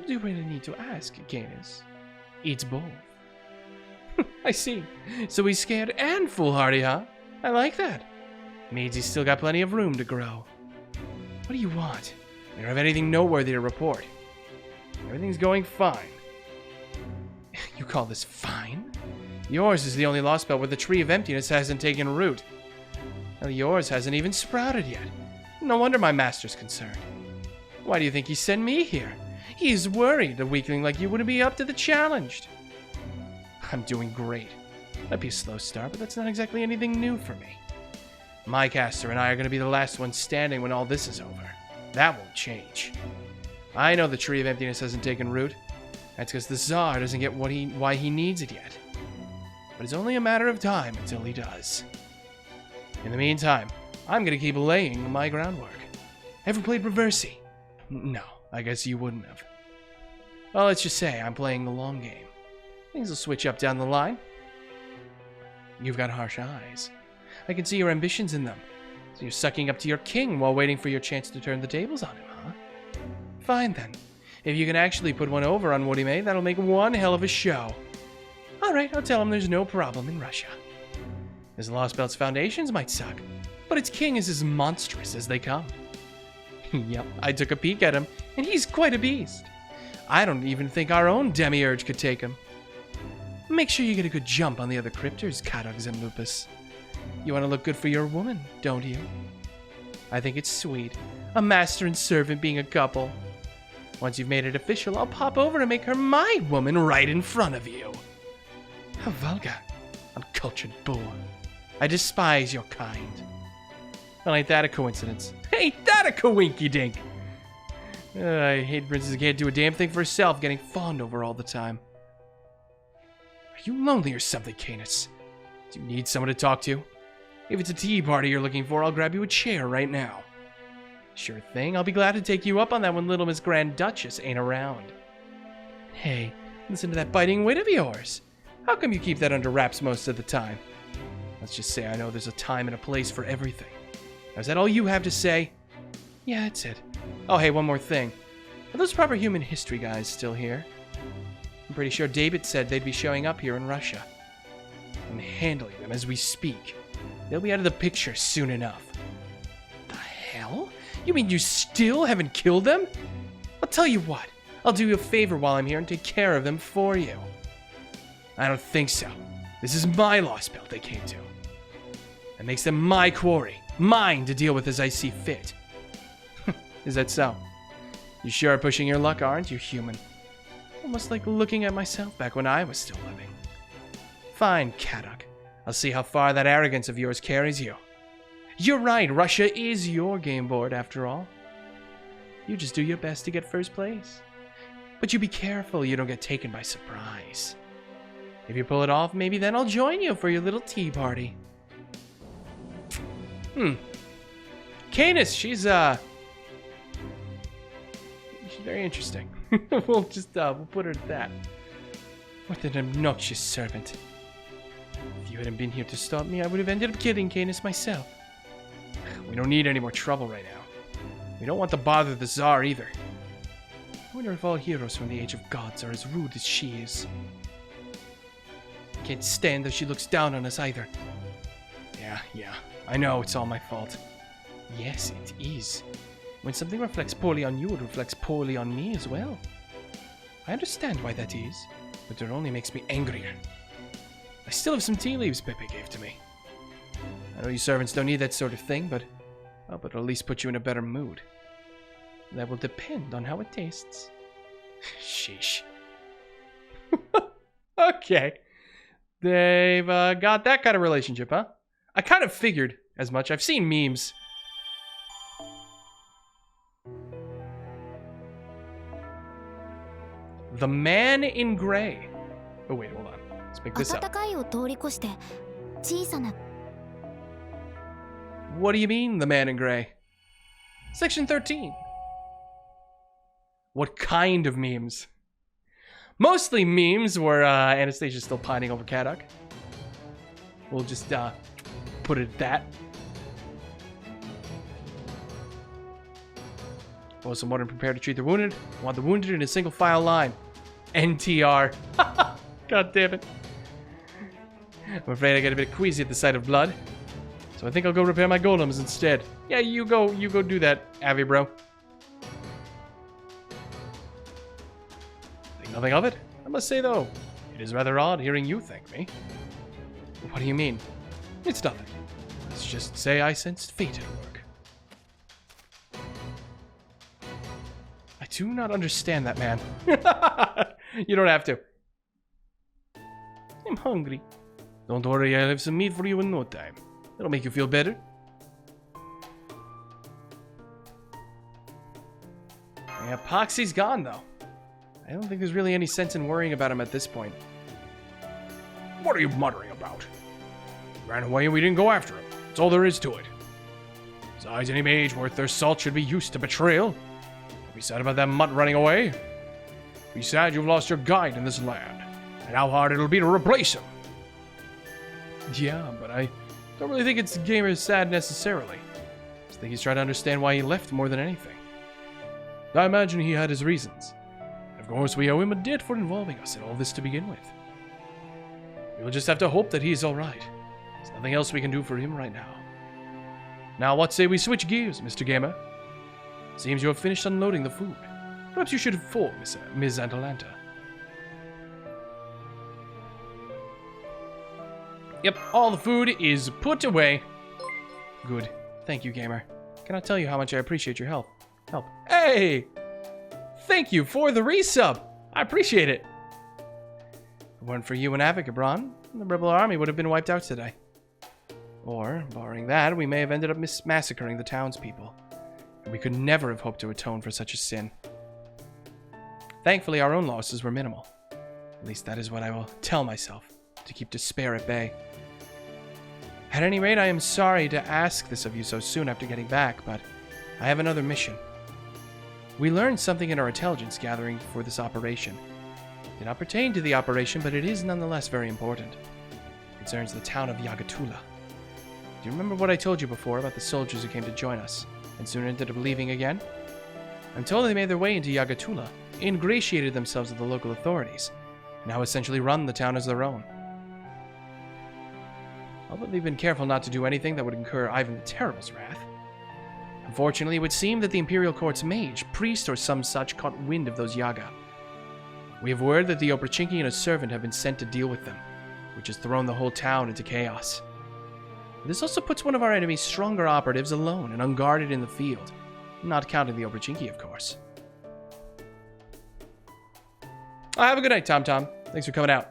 Do you really need to ask, Canis? It's both. I see. So he's scared and foolhardy, huh? I like that. Means he's still got plenty of room to grow. What do you want? We don't have anything noteworthy to report. Everything's going fine. You call this fine? Yours is the only Lostbelt where the Tree of Emptiness hasn't taken root. Well, yours hasn't even sprouted yet. No wonder my master's concerned. Why do you think he sent me here? He's worried a weakling like you wouldn't be up to the challenge. I'm doing great. Might be a slow start, but that's not exactly anything new for me. My caster and I are going to be the last ones standing when all this is over. That won't change. I know the Tree of Emptiness hasn't taken root. That's because the Tsar doesn't get why he needs it yet. But it's only a matter of time until he does. In the meantime, I'm going to keep laying my groundwork. Ever played Reversi? No, I guess you wouldn't have. Well, let's just say I'm playing the long game. Things will switch up down the line. You've got harsh eyes. I can see your ambitions in them. So you're sucking up to your king while waiting for your chance to turn the tables on him, huh? Fine then. If you can actually put one over on Wurime, that'll make one hell of a show. Alright, I'll tell him there's no problem in Russia. His Lostbelts foundations might suck, but its king is as monstrous as they come. Yep, I took a peek at him, and he's quite a beast. I don't even think our own Demiurge could take him. Make sure you get a good jump on the other cryptors, Cadogs and Lupus. You want to look good for your woman, don't you? I think it's sweet. A master and servant being a couple. Once you've made it official, I'll pop over and make her my woman right in front of you. How vulgar. Uncultured boor. I despise your kind. Well, ain't that a coincidence? Ain't that a coinky-dink? I hate princess who can't do a damn thing for herself, getting fawned over all the time. Are you lonely or something, Canis? Do you need someone to talk to? If it's a tea party you're looking for, I'll grab you a chair right now. Sure thing, I'll be glad to take you up on that when little Miss Grand Duchess ain't around. Hey, listen to that biting wit of yours. How come you keep that under wraps most of the time? Let's just say I know there's a time and a place for everything. Now, is that all you have to say? Yeah, that's it. Oh, hey, one more thing. Are those proper human history guys still here? I'm pretty sure David said they'd be showing up here in Russia. I'm handling them as we speak. They'll be out of the picture soon enough. The hell? You mean you still haven't killed them? I'll tell you what. I'll do you a favor while I'm here and take care of them for you. I don't think so. This is my lost belt they came to. That makes them my quarry. Mine to deal with as I see fit. Is that so? You sure are pushing your luck, aren't you, human? Almost like looking at myself back when I was still living. Fine, Kadok. I'll see how far that arrogance of yours carries you. You're right, Russia is your game board after all. You just do your best to get first place. But you be careful you don't get taken by surprise. If you pull it off, maybe then I'll join you for your little tea party. Canis, she's very interesting. we'll put her at that. What an obnoxious servant. If you hadn't been here to stop me, I would have ended up killing Canis myself. We don't need any more trouble right now. We don't want to bother the Tsar either. I wonder if all heroes from the Age of Gods are as rude as she is. Can't stand that she looks down on us either. Yeah. I know it's all my fault. Yes, it is. When something reflects poorly on you, it reflects poorly on me as well. I understand why that is, but it only makes me angrier. I still have some tea leaves Pepe gave to me. I know you servants don't need that sort of thing, but it'll at least put you in a better mood. That will depend on how it tastes. Sheesh. Okay. They've got that kind of relationship, huh? I kind of figured as much. I've seen memes. The Man in Gray. Oh, wait, hold on. Let's pick this up. What do you mean, the Man in Gray? Section 13. What kind of memes? Mostly memes where Anastasia's still pining over Kadok. We'll just put it at that. Most modern prepare to treat the wounded. Want the wounded in a single file line. NTR. God damn it. I'm afraid I get a bit queasy at the sight of blood. So I think I'll go repair my golems instead. Yeah, you go do that, Avi bro. Think nothing of it. I must say though, it is rather odd hearing you thank me. What do you mean? It's nothing. Let's just say I sensed fate at work. I do not understand that man. You don't have to. I'm hungry. Don't worry, I'll have some meat for you in no time. That'll make you feel better. Yeah, Poxy's gone though. I don't think there's really any sense in worrying about him at this point. What are you muttering about? He ran away and we didn't go after him. That's all there is to it. Besides, any mage worth their salt should be used to betrayal. Don't be sad about that mutt running away. Be sad you've lost your guide in this land, and how hard it'll be to replace him. Yeah, but I don't really think it's gamer's sad necessarily. I just think he's trying to understand why he left more than anything. I imagine he had his reasons. Of course, we owe him a debt for involving us in all this to begin with. We'll just have to hope that he's alright. There's nothing else we can do for him right now. Now, what say we switch gears, Mr. Gamer? Seems you have finished unloading the food. Perhaps you should inform Ms. Atalanta. Yep, all the food is put away. Good. Thank you, Gamer. Cannot tell you how much I appreciate your help. Hey! Thank you for the resub! I appreciate it. If it weren't for you and Avigabron, the rebel army would have been wiped out today. Or, barring that, we may have ended up massacring the townspeople. And we could never have hoped to atone for such a sin. Thankfully, our own losses were minimal. At least that is what I will tell myself, to keep despair at bay. At any rate, I am sorry to ask this of you so soon after getting back, but I have another mission. We learned something in our intelligence gathering for this operation. It did not pertain to the operation, but it is nonetheless very important. It concerns the town of Yagatula. Do you remember what I told you before about the soldiers who came to join us, and soon ended up leaving again? I'm told they made their way into Yagatula, ingratiated themselves with the local authorities, now essentially run the town as their own. Although they've been careful not to do anything that would incur Ivan the Terrible's wrath. Unfortunately, it would seem that the Imperial Court's mage, priest, or some such caught wind of those Yaga. We have word that the Oprachinki and a servant have been sent to deal with them, which has thrown the whole town into chaos. This also puts one of our enemy's stronger operatives alone and unguarded in the field, not counting the Oprachinki, of course. Have a good night, Tom Tom. Thanks for coming out.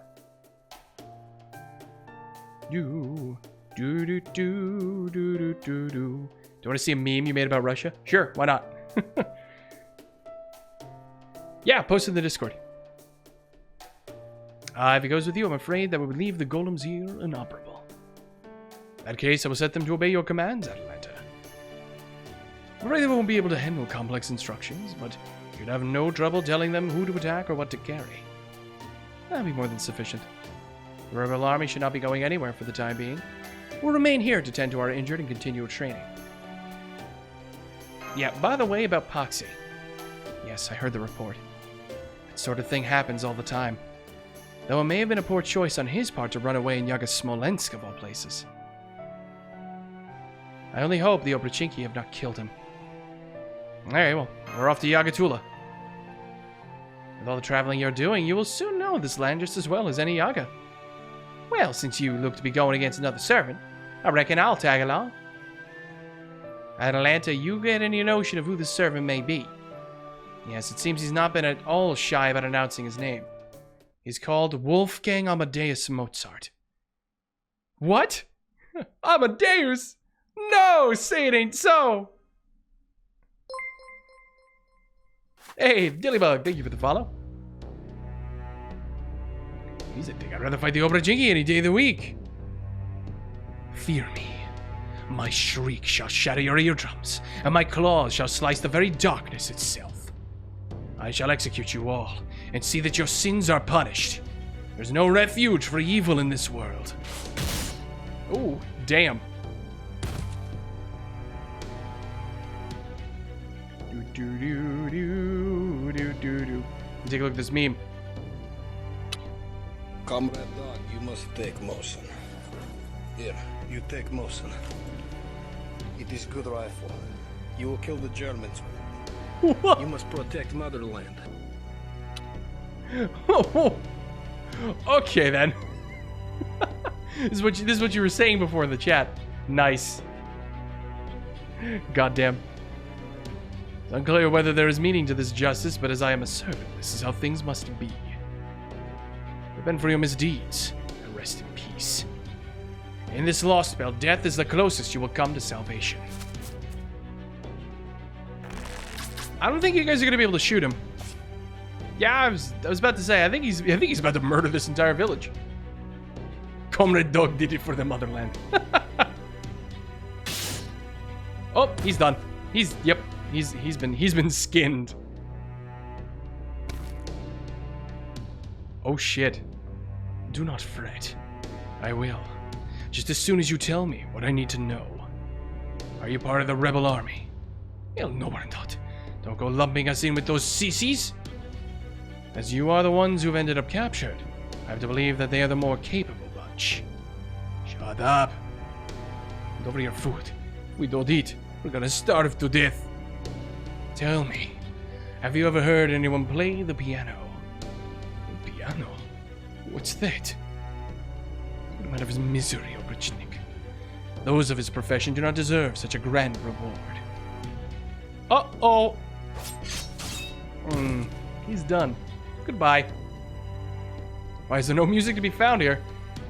Do do do do do do do. Do you want to see a meme you made about Russia? Sure, why not? Yeah, post in the Discord. If it goes with you, I'm afraid that we would leave the golems here inoperable. In that case, I will set them to obey your commands, Atalanta. I'm afraid they won't be able to handle complex instructions, but you'd have no trouble telling them who to attack or what to carry. That'd be more than sufficient. The rebel army should not be going anywhere for the time being. We'll remain here to tend to our injured and continue training. Yeah, by the way, about Poxy. Yes, I heard the report. That sort of thing happens all the time. Though it may have been a poor choice on his part to run away in Yaga Smolensk of all places. I only hope the Oprachinki have not killed him. Alright, well, we're off to Yagatula. With all the traveling you're doing, you will soon know this land just as well as any Yaga. Well, since you look to be going against another servant, I reckon I'll tag along. Atalanta, you get any notion of who the servant may be? Yes, it seems he's not been at all shy about announcing his name. He's called Wolfgang Amadeus Mozart. What? Amadeus? No, say it ain't so. Hey, Dillybug, thank you for the follow. He's a dick. I'd rather fight the Oprachinki any day of the week. Fear me. My shriek shall shatter your eardrums, and my claws shall slice the very darkness itself. I shall execute you all, and see that your sins are punished. There's no refuge for evil in this world. Oh, damn. Take a look at this meme. Comrade Dog, you must take motion. Here, you take motion. It is good rifle. You will kill the Germans. You must protect motherland. Okay then. This is what you were saying before in the chat. Nice. Goddamn. It's unclear whether there is meaning to this justice, but as I am a servant, this is how things must be. Repent for your misdeeds, and rest in peace. In this Lostbelt, death is the closest you will come to salvation. I don't think you guys are gonna be able to shoot him. Yeah, I was about to say, I think he's about to murder this entire village. Comrade Dog did it for the motherland. Oh, he's done. He's been skinned. Oh shit. Do not fret. I will. Just as soon as you tell me what I need to know. Are you part of the rebel army? Hell no, we're not. Don't go lumping us in with those sissies. As you are the ones who've ended up captured, I have to believe that they are the more capable bunch. Shut up. Hand over your food. If we don't eat, we're gonna starve to death. Tell me, have you ever heard anyone play the piano? The piano? What's that? Put him out of his misery, Obrachnik. Those of his profession do not deserve such a grand reward. Uh-oh! He's done. Goodbye. Why is there no music to be found here?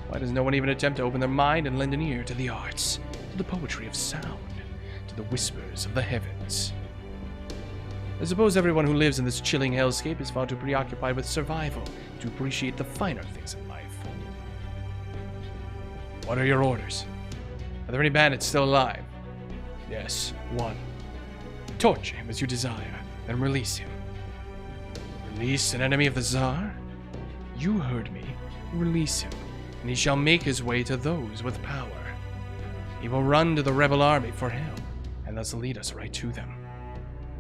Why does no one even attempt to open their mind and lend an ear to the arts, to the poetry of sound, to the whispers of the heavens? I suppose everyone who lives in this chilling hellscape is far too preoccupied with survival to appreciate the finer things in life. What are your orders? Are there any bandits still alive? Yes, one. Torture him as you desire, then release him. Release an enemy of the Tsar? You heard me. Release him, and he shall make his way to those with power. he will run to the rebel army for help, and thus lead us right to them.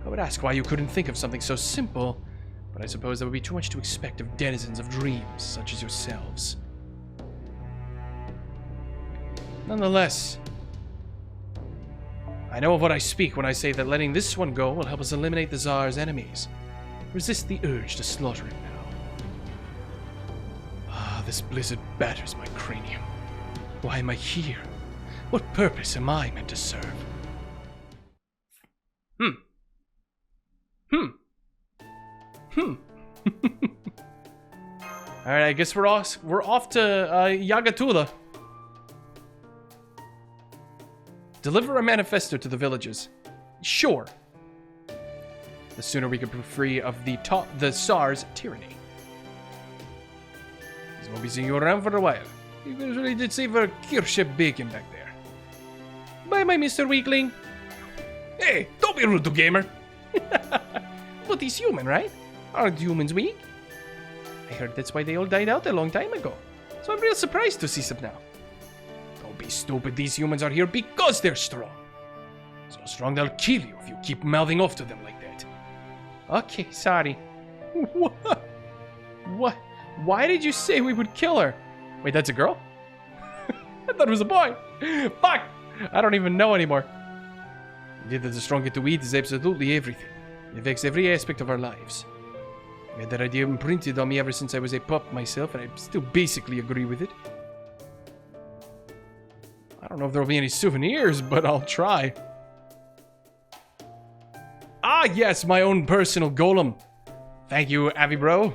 I would ask why you couldn't think of something so simple, but I suppose that would be too much to expect of denizens of dreams such as yourselves. Nonetheless, I know of what I speak when I say that letting this one go will help us eliminate the Tsar's enemies. Resist the urge to slaughter him now. Ah, this blizzard batters my cranium. Why am I here? What purpose am I meant to serve? Alright, I guess we're off to Yagatula. Deliver a manifesto to the villagers. Sure. The sooner we can be free of the Tsar's tyranny. He won't be seeing you around for a while. You usually did save a Kirsche bacon back there. Bye, my Mr. Weakling. Hey, don't be rude to Gamer. But he's human, right? Aren't humans weak? I heard that's why they all died out a long time ago. So I'm real surprised to see some now. Don't be stupid. These humans are here because they're strong. So strong they'll kill you if you keep mouthing off to them like that. Okay, sorry. What? What? Why did you say we would kill her? Wait, that's a girl? I thought it was a boy. Fuck! I don't even know anymore. Indeed, that the strong get to eat is absolutely everything. It affects every aspect of our lives. I had that idea imprinted on me ever since I was a pup myself, and I still basically agree with it. I don't know if there'll be any souvenirs, but I'll try. Ah, yes, my own personal golem. Thank you, Avi Bro.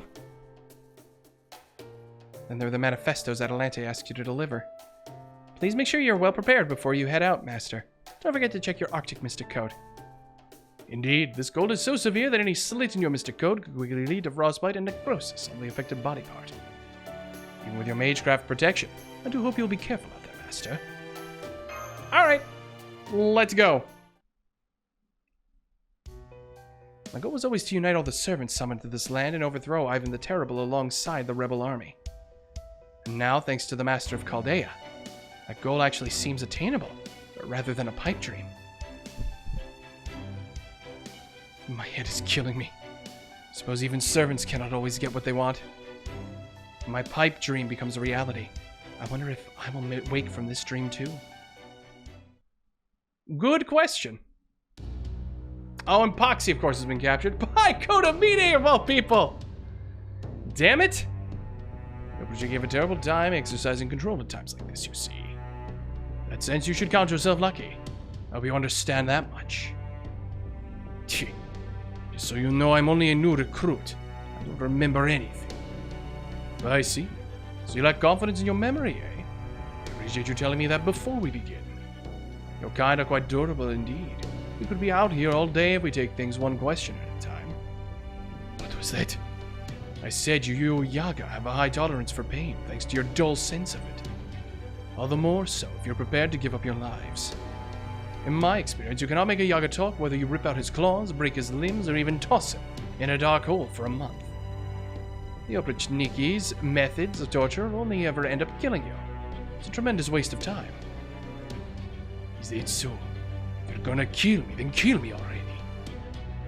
Then there are the manifestos Atalante asked you to deliver. Please make sure you're well prepared before you head out, Master. Don't forget to check your Arctic Mystic Code. Indeed, this cold is so severe that any slit in your Mystic Code could quickly lead to frostbite and necrosis on the affected body part. Even with your Magecraft protection, I do hope you'll be careful out there, Master. Alright, let's go. My goal was always to unite all the servants summoned to this land and overthrow Ivan the Terrible alongside the rebel army. And now, thanks to the Master of Chaldea, that goal actually seems attainable, rather than a pipe dream. My head is killing me. Suppose even servants cannot always get what they want. When my pipe dream becomes a reality, I wonder if I will wake from this dream too. Good question. Oh, and Poxy, of course, has been captured by Kodamine, of all people! Damn it! But you gave a terrible time exercising control at times like this, you see. In that sense, you should count yourself lucky. I hope you understand that much. Just so you know, I'm only a new recruit. I don't remember anything. I see. So you lack confidence in your memory, eh? I appreciate you telling me that before we begin. Your kind are quite durable indeed. We could be out here all day if we take things one question at a time. What was that? I said you Yaga have a high tolerance for pain, thanks to your dull sense of it. All the more so if you're prepared to give up your lives. In my experience, you cannot make a Yaga talk whether you rip out his claws, break his limbs, or even toss him in a dark hole for a month. The Oprichniki's methods of torture only ever end up killing you. It's a tremendous waste of time. Is it so? If you're gonna kill me, then kill me already.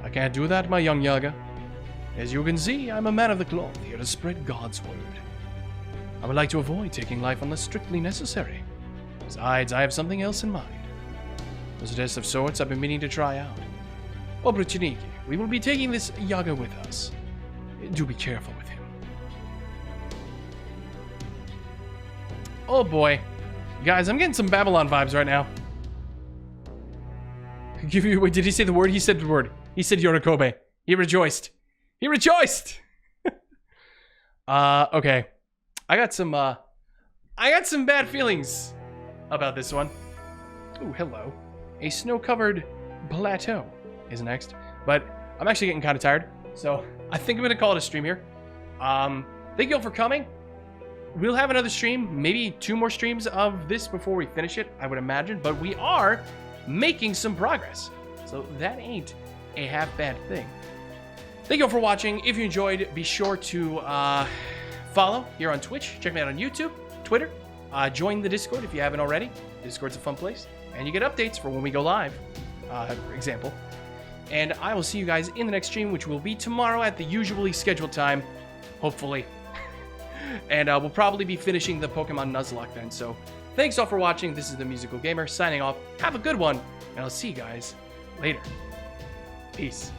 I can't do that, my young Yaga. As you can see, I'm a man of the cloth here to spread God's word. I would like to avoid taking life unless strictly necessary. Besides, I have something else in mind. There's a test of sorts I've been meaning to try out. Obrichniki, we will be taking this Yaga with us. Do be careful with him. Oh boy. Guys, I'm getting some Babylon vibes right now. Wait, did he say the word? He said the word. He said Yorikobe. He rejoiced. He rejoiced! Okay. I got some bad feelings about this one. Ooh, hello. A snow-covered plateau is next. But I'm actually getting kind of tired, so I think I'm going to call it a stream here. Thank you all for coming. We'll have another stream, maybe 2 more streams of this before we finish it, I would imagine. But we are making some progress, so that ain't a half-bad thing. Thank you all for watching. If you enjoyed, be sure to follow here on Twitch. Check me out on YouTube, Twitter. Join the Discord if you haven't already. Discord's a fun place, and you get updates for when we go live, for example. And I will see you guys in the next stream, which will be tomorrow at the usually scheduled time, hopefully. And we'll probably be finishing the Pokemon Nuzlocke then. So thanks all for watching. This is the Musical Gamer signing off. Have a good one, and I'll see you guys later. Peace.